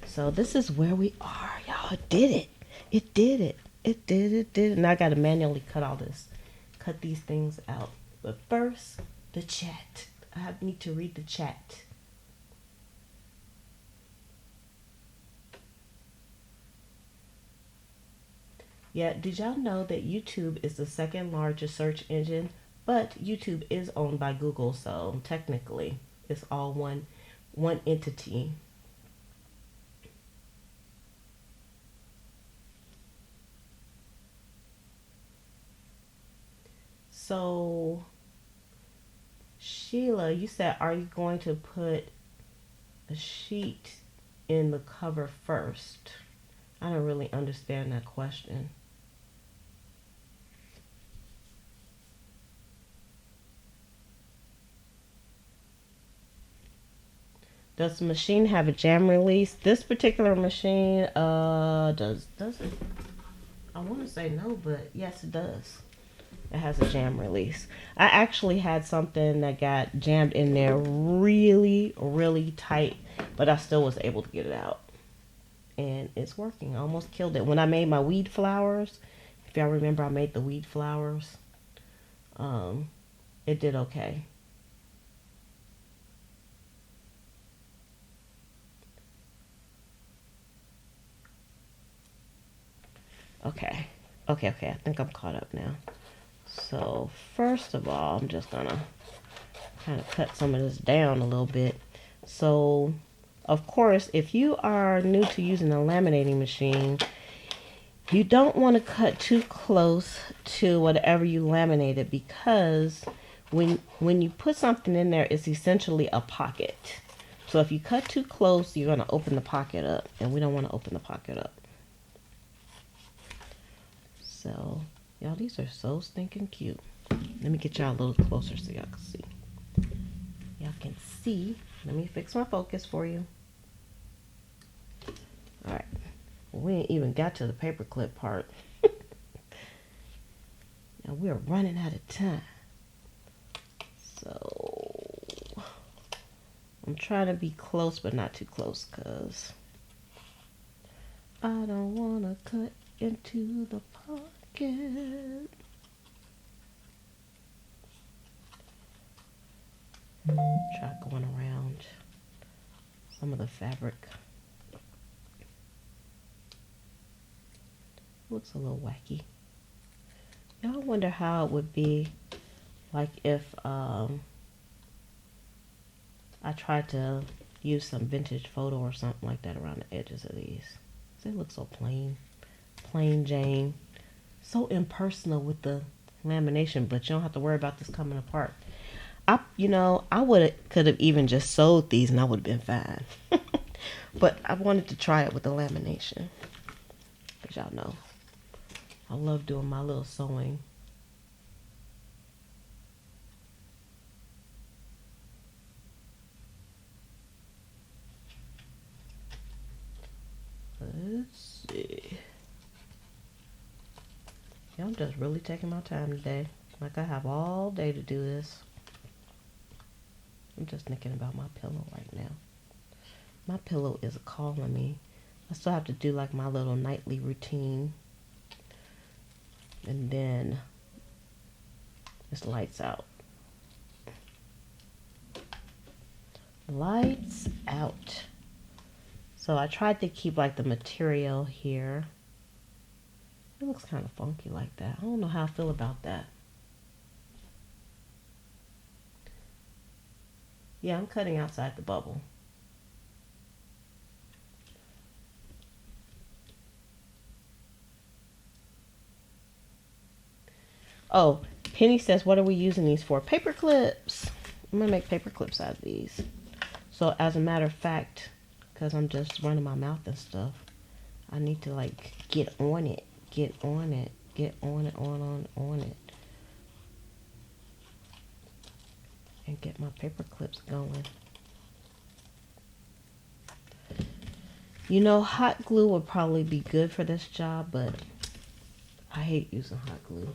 So this is where we are, y'all. It did it. It did it. It did it. Did it. Now I gotta manually cut these things out. But first, the chat. I need to read the chat. Yeah, did y'all know that YouTube is the second largest search engine? But YouTube is owned by Google, so technically it's all one entity. So Sheila, you said, are you going to put a sheet in the cover first? I don't really understand that question. Does the machine have a jam release? This particular machine does it? I want to say no, but yes it does. It has a jam release. I actually had something that got jammed in there really, really tight, but I still was able to get it out. And it's working. I almost killed it. When I made my weed flowers, if y'all remember I made the weed flowers, it did okay. Okay. Okay. I think I'm caught up now. So first of all, I'm just gonna kind of cut some of this down a little bit. So of course, if you are new to using a laminating machine, you don't want to cut too close to whatever you laminated, because when you put something in there, it's essentially a pocket. So if you cut too close, you're going to open the pocket up, and we don't want to open the pocket up. So, y'all, these are so stinking cute. Let me get y'all a little closer so y'all can see. Y'all can see. Let me fix my focus for you. All right. We ain't even got to the paperclip part. Now we're running out of time. So I'm trying to be close, but not too close, because I don't want to cut into the pocket. Try going around some of the fabric. Looks a little wacky. Y'all wonder how it would be like if I tried to use some vintage photo or something like that around the edges of these. They look so plain Jane, so impersonal with the lamination, but you don't have to worry about this coming apart. I could have even just sewed these and I would have been fine. But I wanted to try it with the lamination, because y'all know I love doing my little sewing. Let's see. Yeah, I'm just really taking my time today. Like I have all day to do this. I'm just thinking about my pillow right now. My pillow is calling me. I still have to do like my little nightly routine. And then it's lights out. Lights out. So I tried to keep like the material here. It looks kind of funky like that. I don't know how I feel about that. Yeah, I'm cutting outside the bubble. Oh, Penny says, what are we using these for? Paper clips. I'm going to make paper clips out of these. So as a matter of fact, because I'm just running my mouth and stuff, I need to like get on it. Get on it. Get on it, on it. And get my paper clips going. You know, hot glue would probably be good for this job, but I hate using hot glue.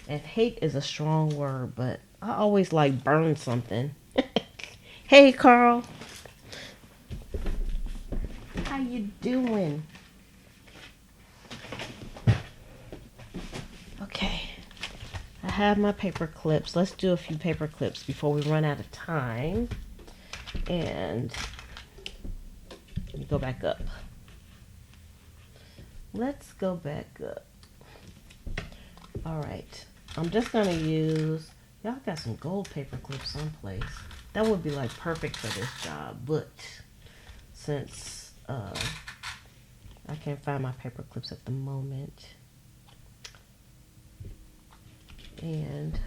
And hate is a strong word, but I always like burn something. Hey, Carl. How you doing? Okay. I have my paper clips. Let's do a few paper clips before we run out of time. And let me go back up. Let's go back up. All right. I'm just going to use, y'all got some gold paper clips someplace. That would be like perfect for this job. But since I can't find my paper clips at the moment. And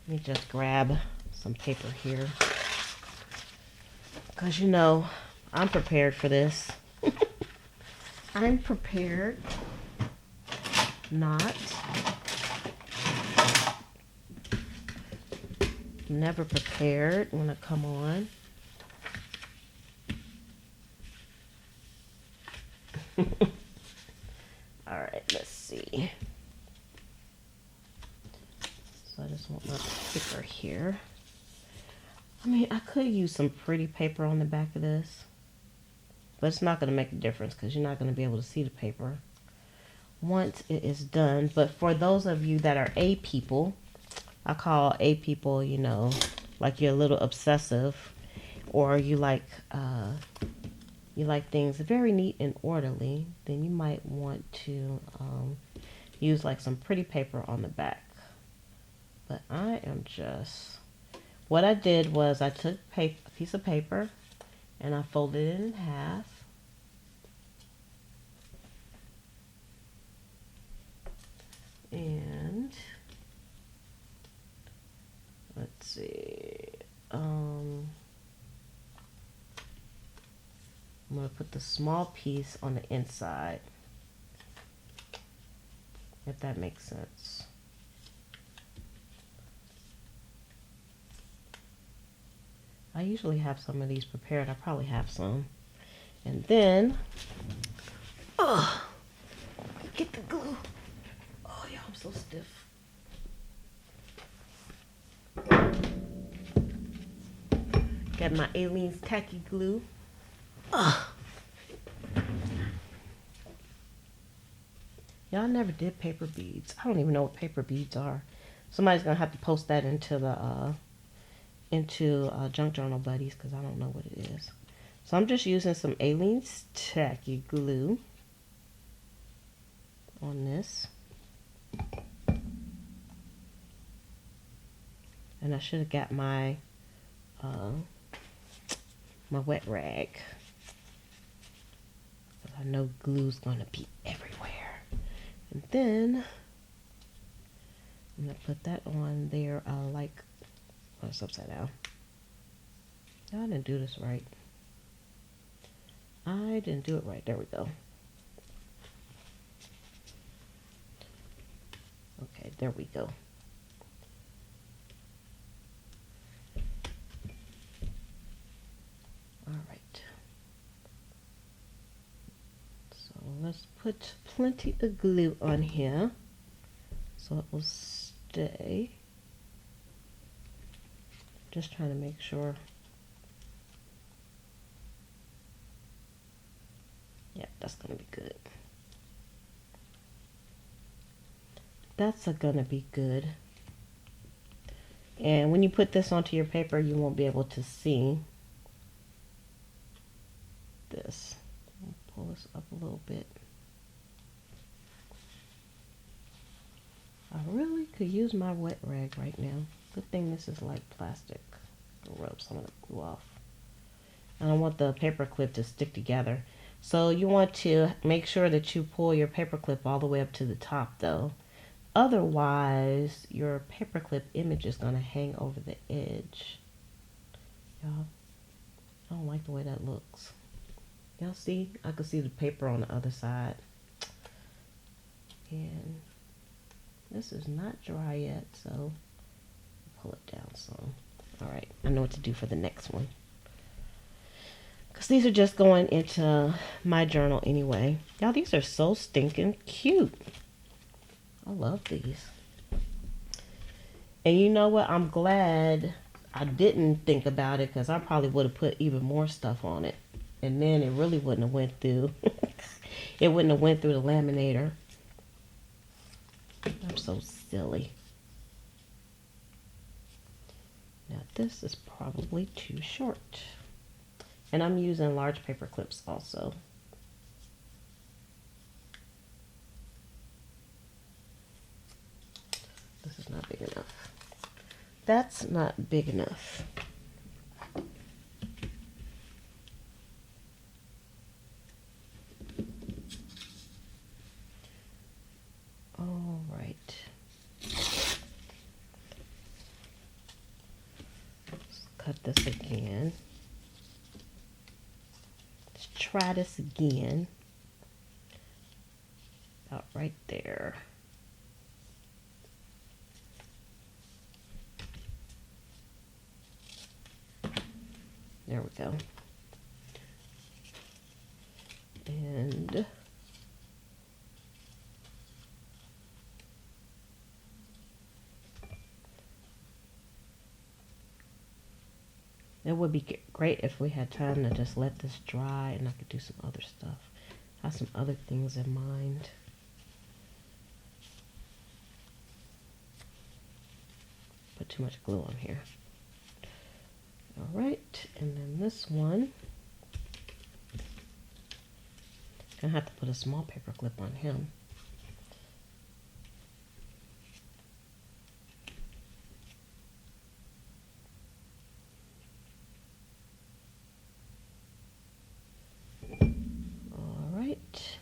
let me just grab some paper here. Because you know, I'm prepared for this. I'm prepared. Not. Never prepared when I come on. All right, let's see. So I just want my paper here. I mean, I could use some pretty paper on the back of this, but it's not going to make a difference because you're not going to be able to see the paper once it is done. But for those of you that are A people, I call A people, you know, like you're a little obsessive, or you like things very neat and orderly, then you might want to use like some pretty paper on the back. But I am just, what I did was I took a piece of paper and I folded it in half. And let's see, I'm going to put the small piece on the inside, if that makes sense. I usually have some of these prepared. I probably have some. And then, get the glue. Oh, yeah, I'm so stiff. Got my Aleene's tacky glue. Y'all never did paper beads. I don't even know what paper beads are. Somebody's gonna have to post that into the Junk Journal Buddies because I don't know what it is. So I'm just using some Aleene's tacky glue on this. And I should have got my my wet rag. I know glue's gonna be everywhere. And then I'm gonna put that on there like, oh, it's upside down. I didn't do this right. I didn't do it right. There we go. Okay, there we go. All right. So let's put plenty of glue on here so it will stay. Just trying to make sure. Yeah, that's gonna be good. That's gonna be good. And when you put this onto your paper, you won't be able to see this. I'll pull this up a little bit. I really could use my wet rag right now. Good thing this is like plastic. I'll rub some of the glue off. I don't want the paper clip to stick together. So you want to make sure that you pull your paper clip all the way up to the top though. Otherwise, your paperclip image is going to hang over the edge. Y'all, I don't like the way that looks. Y'all see? I can see the paper on the other side. And this is not dry yet, so pull it down some. Alright, I know what to do for the next one. Because these are just going into my journal anyway. Y'all, these are so stinking cute. I love these. And you know what? I'm glad I didn't think about it, because I probably would have put even more stuff on it. And then it really wouldn't have went through. It wouldn't have went through the laminator. I'm so silly. Now this is probably too short. And I'm using large paper clips also. This is not big enough. That's not big enough. All right. Let's cut this again. Let's try this again. About right there. There we go. And it would be great if we had time to just let this dry and I could do some other stuff. I have some other things in mind. Put too much glue on here. All right, and then this one, gonna have to put a small paper clip on him. All right.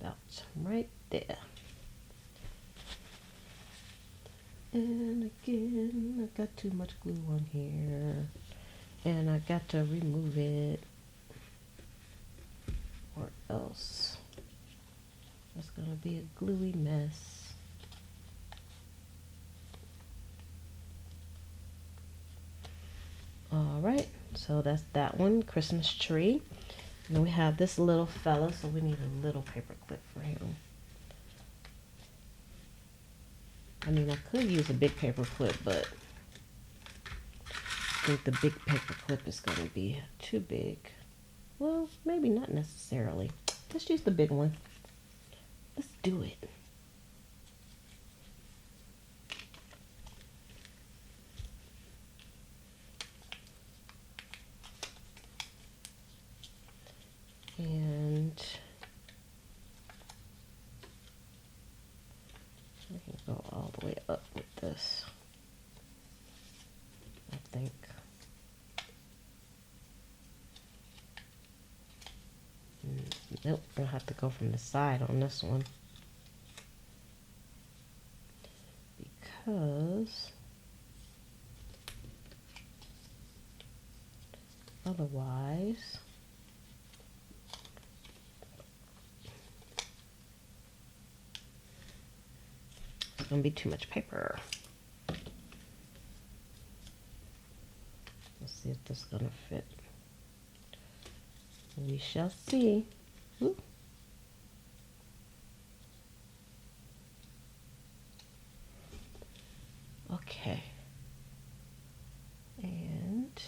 About right there. And again, I got too much glue on here, and I got to remove it, or else it's gonna be a gluey mess. All right, so that's that one, Christmas tree. And then we have this little fella, so we need a little paper clip for him. I mean, I could use a big paper clip, but I think the big paper clip is going to be too big. Well, maybe not necessarily. Let's use the big one. Let's do it. And I can go all the way up with this, I think. Nope, I'll have to go from the side on this one. Because otherwise it's going to be too much paper. Let's see if this is going to fit. We shall see. Ooh. Okay. And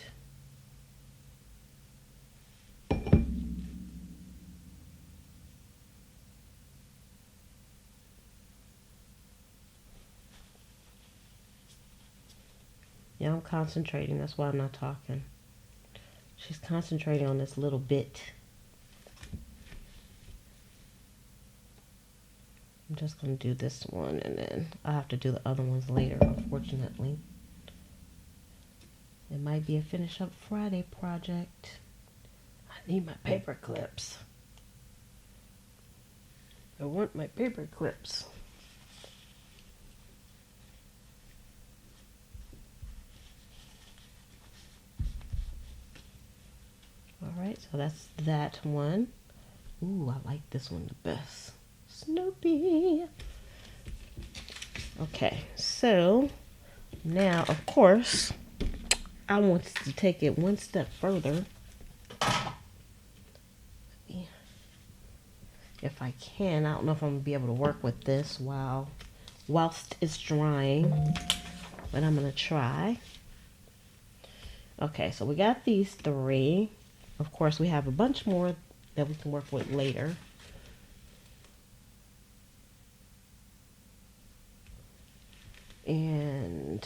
Yeah, I'm concentrating. That's why I'm not talking. She's concentrating on this little bit. I'm just going to do this one, and then I'll have to do the other ones later, unfortunately. It might be a Finish Up Friday project. I need my paper clips. I want my paper clips. Alright, so that's that one. Ooh, I like this one the best. Snoopy. Okay, so now, of course, I want to take it one step further. If I can, I don't know if I'm going to be able to work with this whilst it's drying, but I'm going to try. Okay, so we got these three. Of course, we have a bunch more that we can work with later. And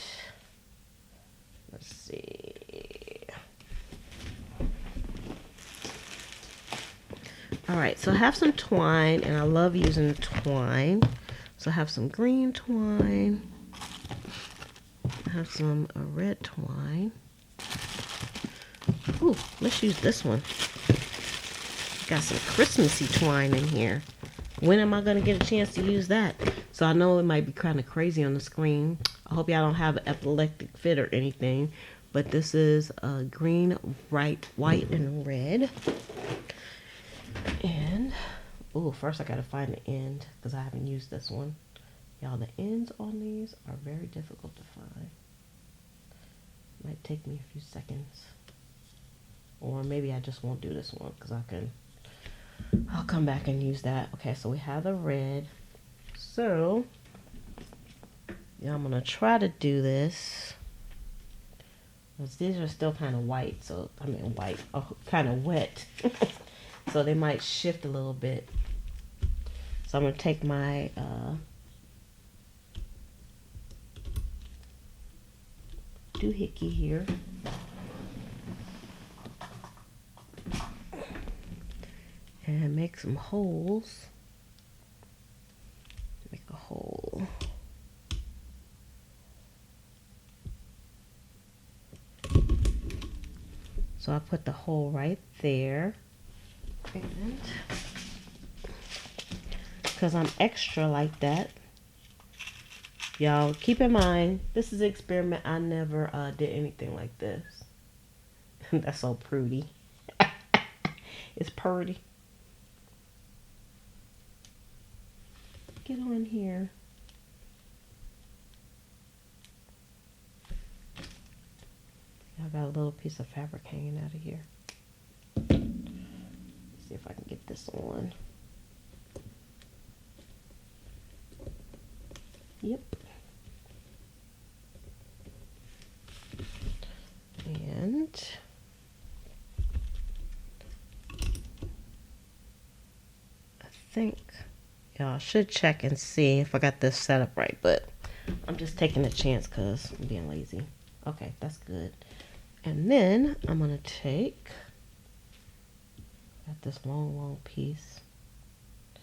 let's see. Alright, so I have some twine, and I love using twine. So I have some green twine. I have some red twine. Ooh, let's use this one. Got some Christmassy twine in here. When am I going to get a chance to use that? So I know it might be kind of crazy on the screen. I hope y'all don't have an epileptic fit or anything. But this is green, white, and red. And, ooh, first I got to find the end because I haven't used this one. Y'all, the ends on these are very difficult to find. Might take me a few seconds. Or maybe I just won't do this one because I'll come back and use that. Okay, so we have the red. So, yeah, I'm going to try to do this. These are still kind of white, so, kind of wet. So they might shift a little bit. So I'm going to take my doohickey here. And make some holes. Make a hole. So I put the hole right there. And because I'm extra like that, y'all keep in mind, this is an experiment. I never did anything like this. That's so pretty. It's pretty. Get on here. I got a little piece of fabric hanging out of here. Let's see if I can get this on. Yep. And I think y'all should check and see if I got this set up right, but I'm just taking a chance because I'm being lazy. Okay, that's good. And then I'm going to take this long piece. I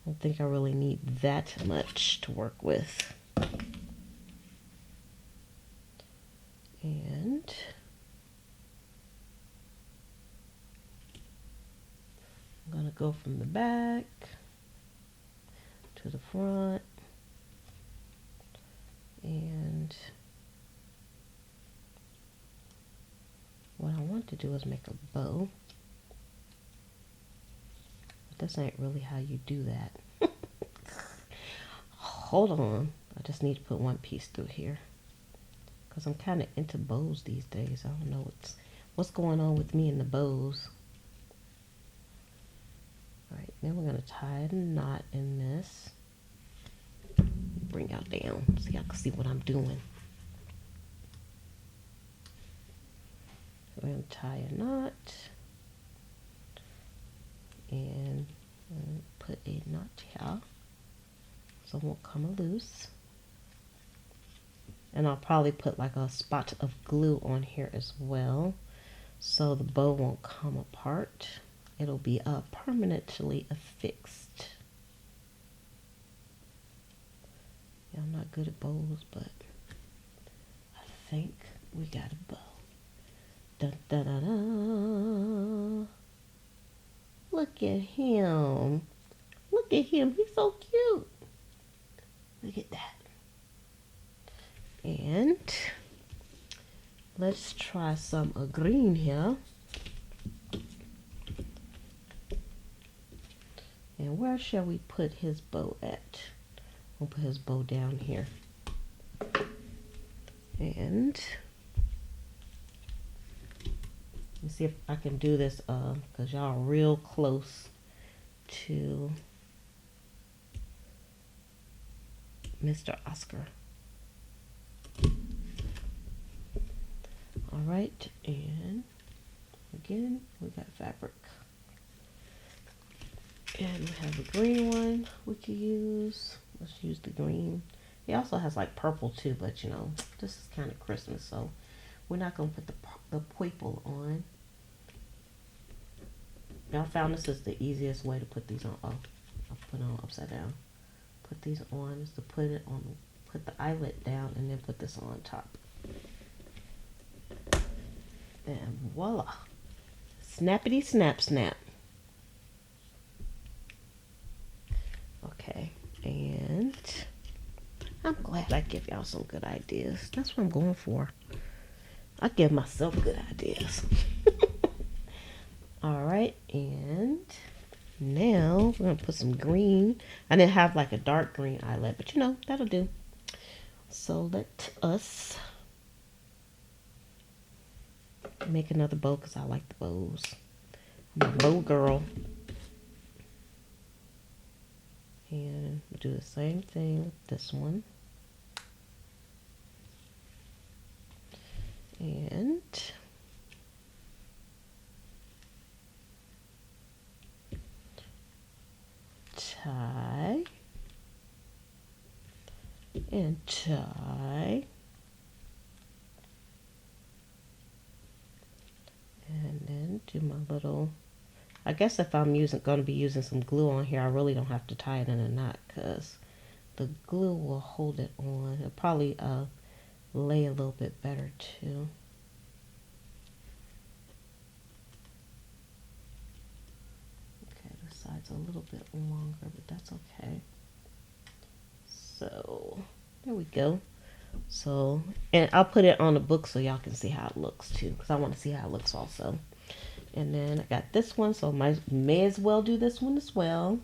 don't think I really need that much to work with. And I'm going to go from the back to the front. And what I want to do is make a bow. But this ain't really how you do that. Hold on. I just need to put one piece through here. Because I'm kind of into bows these days. I don't know what's going on with me and the bows. Alright, then we're going to tie a knot in this. Bring y'all down so y'all can see what I'm doing. We're going to tie a knot and put a knot here so it won't come loose. And I'll probably put like a spot of glue on here as well, so the bow won't come apart. It'll be permanently affixed. Yeah, I'm not good at bows, but I think we got a bow. Da, da, da, da. Look at him. Look at him. He's so cute. Look at that. And let's try some green here. And where shall we put his bow at? We'll put his bow down here. And let me see if I can do this because y'all are real close to Mr. Oscar. All right, and again, we got fabric. And we have a green one we could use. Let's use the green. It also has like purple too, but you know, this is kind of Christmas, so we're not going to put the purple on. I found this is the easiest way to put these on. Oh, I'll put it on upside down. Put these on is to put it on, put the eyelet down and then put this on top. And voila. Snappity snap snap. Okay, and I'm glad I give y'all some good ideas. That's what I'm going for. I give myself good ideas. All right, and now we're gonna put some green. I didn't have like a dark green eyelet, but you know, that'll do. So let us make another bow because I like the bows. I'm a bow girl. And we'll do the same thing with this one. And tie and tie. And then do my little, I guess if I'm going to be using some glue on here, I really don't have to tie it in a knot because the glue will hold it on. It'll probably lay a little bit better too. Okay, the side's a little bit longer, but that's okay. So there we go. So, and I'll put it on the book so y'all can see how it looks too, because I want to see how it looks also. And then I got this one, so I may as well do this one as well.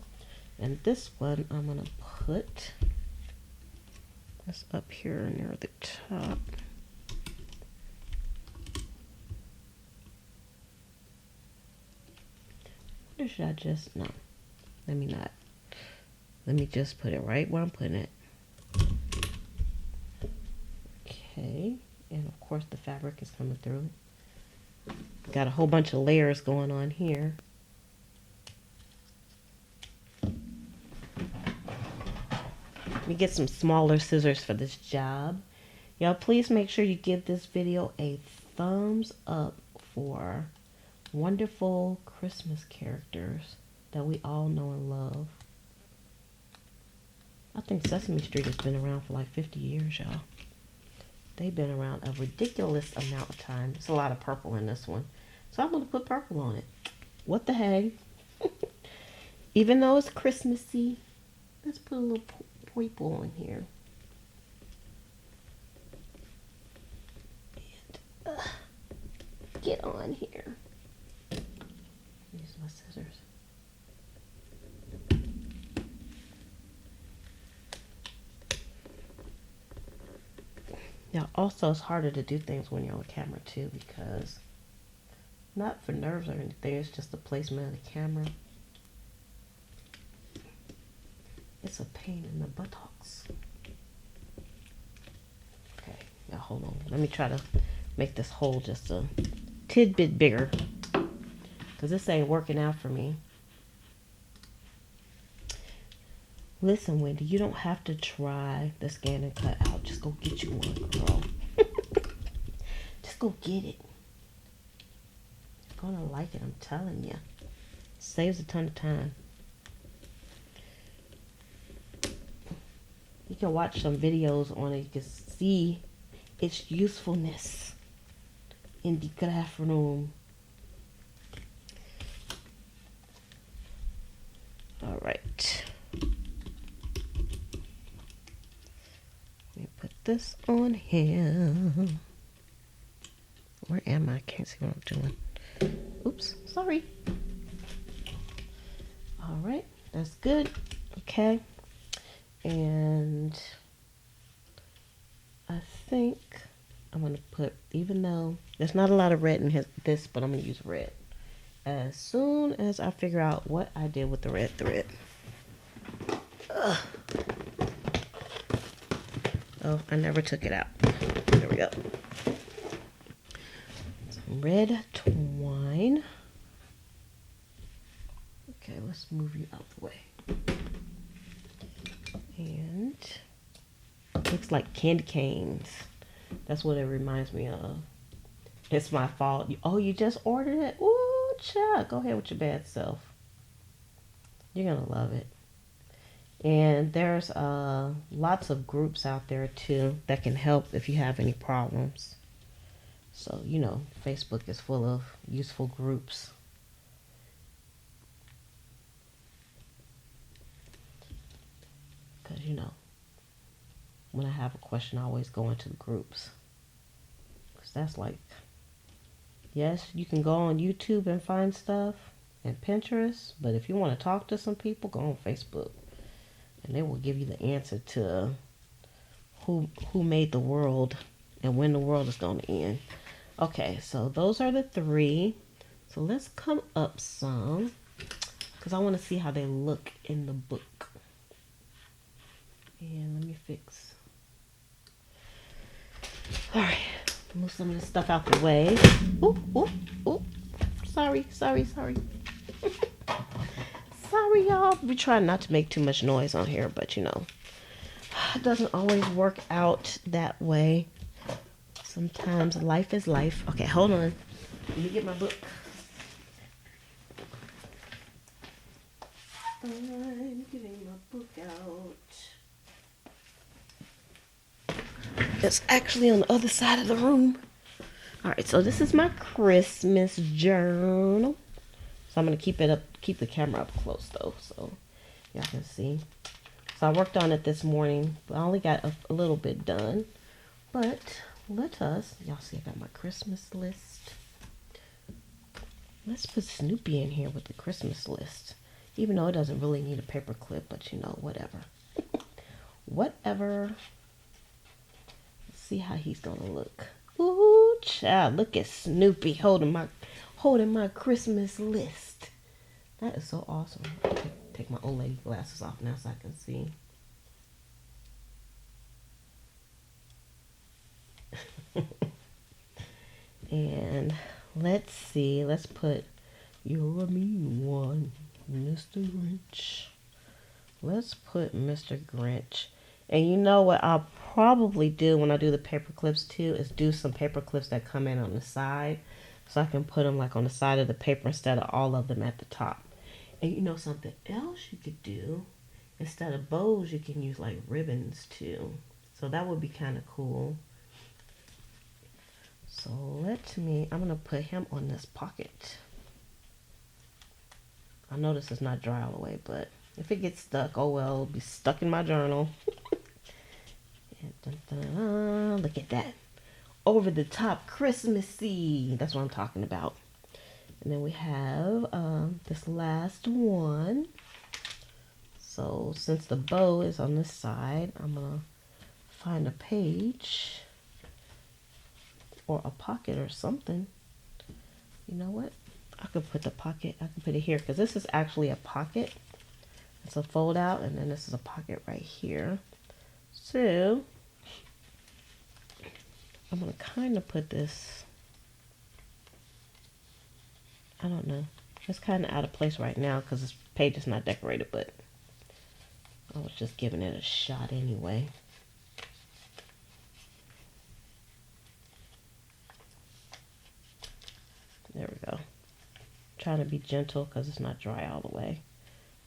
And this one I'm gonna put this up here near the top. Or should I just, no, let me not. Let me just put it right where I'm putting it. Okay, and of course the fabric is coming through. Got a whole bunch of layers going on here. Let me get some smaller scissors for this job. Y'all please make sure you give this video a thumbs up for wonderful Christmas characters that we all know and love. I think Sesame Street has been around for like 50 years, y'all. They've been around a ridiculous amount of time. There's a lot of purple in this one. So I'm going to put purple on it. What the heck? Even though it's Christmassy, let's put a little purple on here. And, get on here. Use my scissors. Now, also, it's harder to do things when you're on camera, too, because not for nerves or anything, it's just the placement of the camera. It's a pain in the buttocks. Okay, now hold on. Let me try to make this hole just a tidbit bigger, because this ain't working out for me. Listen, Wendy, you don't have to try the scan and cut out. Just go get you one, girl. Just go get it. You're gonna like it, I'm telling you. Saves a ton of time. You can watch some videos on it. You can see its usefulness in the craft room. All right. Let me put this on here. Where am I? Can't see what I'm doing. Oops, sorry. All right, that's good. Okay. And I think I'm going to put, even though there's not a lot of red in this, but I'm going to use red as soon as I figure out what I did with the red thread. Ugh. Oh, I never took it out. There we go. Some red twine. Okay, let's move you out the way. And looks like candy canes. That's what it reminds me of. It's my fault. Oh, you just ordered it? Ooh, child. Go ahead with your bad self. You're going to love it. And there's lots of groups out there, too, that can help if you have any problems. So, you know, Facebook is full of useful groups. Because, you know, when I have a question, I always go into the groups. Because that's like, yes, you can go on YouTube and find stuff and Pinterest. But if you want to talk to some people, go on Facebook. And they will give you the answer to who made the world and when the world is going to end. Okay, so those are the three. So let's come up some. Because I want to see how they look in the book. And let me fix. All right, move some of this stuff out the way. Ooh, ooh, ooh. Sorry. Sorry, y'all. We try not to make too much noise on here, but you know, it doesn't always work out that way. Sometimes life is life. Okay, hold on. Let me get my book. I'm getting my book out. It's actually on the other side of the room. Alright, so this is my Christmas journal. So I'm going to keep the camera up close though, so y'all can see. So I worked on it this morning, but I only got a little bit done. But let us, y'all see I got my Christmas list. Let's put Snoopy in here with the Christmas list. Even though it doesn't really need a paper clip, but you know, whatever. Whatever. See how he's gonna look. Ooh, child, look at Snoopy holding my Christmas list. That is so awesome. Take my old lady glasses off now so I can see. And let's see. Let's put "You're a mean one, Mr. Grinch." Let's put Mr. Grinch. And you know what I'll probably do when I do the paper clips too is do some paper clips that come in on the side. So I can put them like on the side of the paper instead of all of them at the top. And you know something else you could do? Instead of bows, you can use like ribbons too. So that would be kind of cool. So I'm going to put him on this pocket. I know this is not dry all the way, but if it gets stuck, oh well, it'll be stuck in my journal. Dun, dun, dun, look at that. Over the top Christmassy. That's what I'm talking about. And then we have this last one. So since the bow is on this side, I'm going to find a page or a pocket or something. You know what? I could put the pocket. I can put it here because this is actually a pocket. It's a fold out, and then this is a pocket right here. So I'm going to kind of put this, I don't know. It's kind of out of place right now because this page is not decorated, but I was just giving it a shot anyway. trying to be gentle because it's not dry all the way.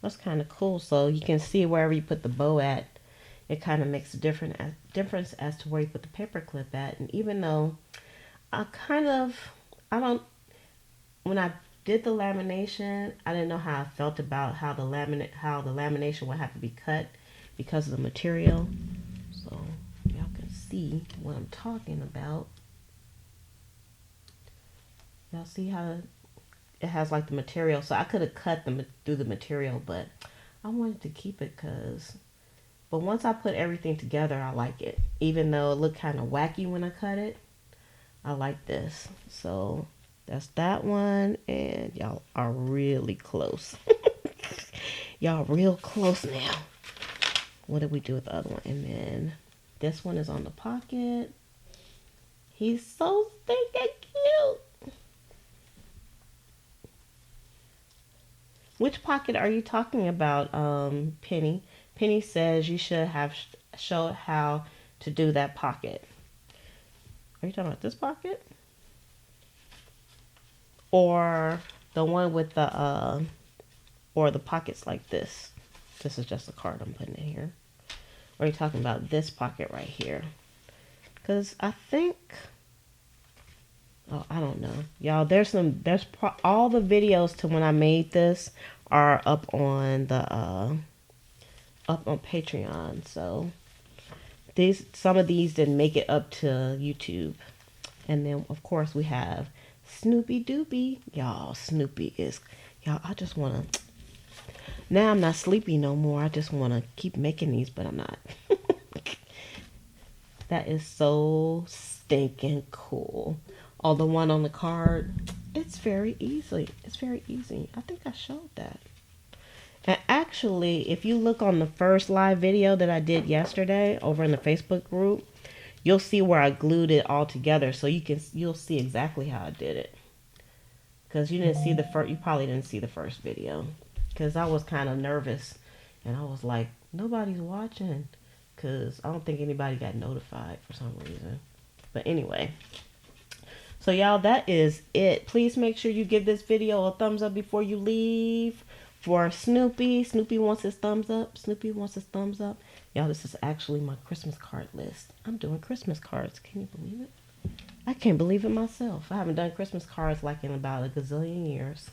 That's kind of cool. So you can see wherever you put the bow at, it kind of makes a difference as to where you put the paper clip at. And even though I don't, when I did the lamination, I didn't know how I felt about how the lamination would have to be cut because of the material. So y'all can see what I'm talking about. Y'all see how it has like the material. So I could have cut through the material, but I wanted to keep it but once I put everything together, I like it. Even though it looked kind of wacky when I cut it, I like this. So that's that one, and y'all are really close. Y'all real close now. What did we do with the other one? And then this one is on the pocket. He's so stinking cute. Which pocket are you talking about, Penny? Penny says you should have showed how to do that pocket. Are you talking about this pocket? Or the one with the, or the pockets like this? This is just a card I'm putting in here. Or are you talking about this pocket right here? Because I think, oh, I don't know. Y'all, all the videos to when I made this are up on the, up on Patreon. So some of these didn't make it up to YouTube. And then of course we have Snoopy Doopy. Y'all, Snoopy is, y'all, I just want to, now I'm not sleepy no more. I just want to keep making these, but I'm not. That is so stinking cool. Oh, the one on the card, it's very easy. It's very easy. I think I showed that. And actually, if you look on the first live video that I did yesterday over in the Facebook group, you'll see where I glued it all together. So you'll see exactly how I did it. Because you probably didn't see the first video. Because I was kind of nervous. And I was like, nobody's watching. Because I don't think anybody got notified for some reason. But anyway. So y'all, that is it. Please make sure you give this video a thumbs up before you leave. For Snoopy. Snoopy wants his thumbs up. Snoopy wants his thumbs up. Y'all, this is actually my Christmas card list. I'm doing Christmas cards. Can you believe it? I can't believe it myself. I haven't done Christmas cards like in about a gazillion years.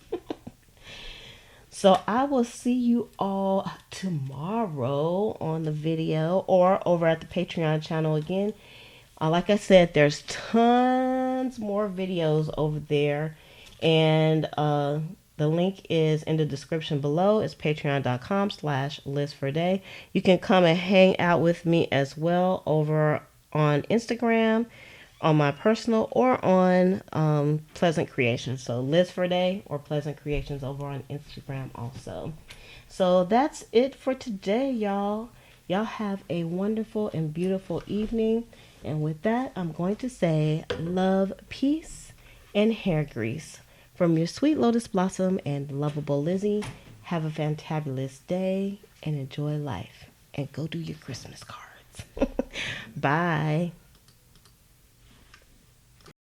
So I will see you all tomorrow on the video or over at the Patreon channel again. Like I said, there's tons more videos over there. And the link is in the description below. It's patreon.com/listforday. You can come and hang out with me as well over on Instagram, on my personal, or on Pleasant Creations. So Liz for Day or Pleasant Creations over on Instagram also. So that's it for today, y'all. Y'all have a wonderful and beautiful evening. And with that, I'm going to say love, peace, and hair grease. From your sweet lotus blossom and lovable Lizzie, have a fantabulous day and enjoy life. And go do your Christmas cards. Bye.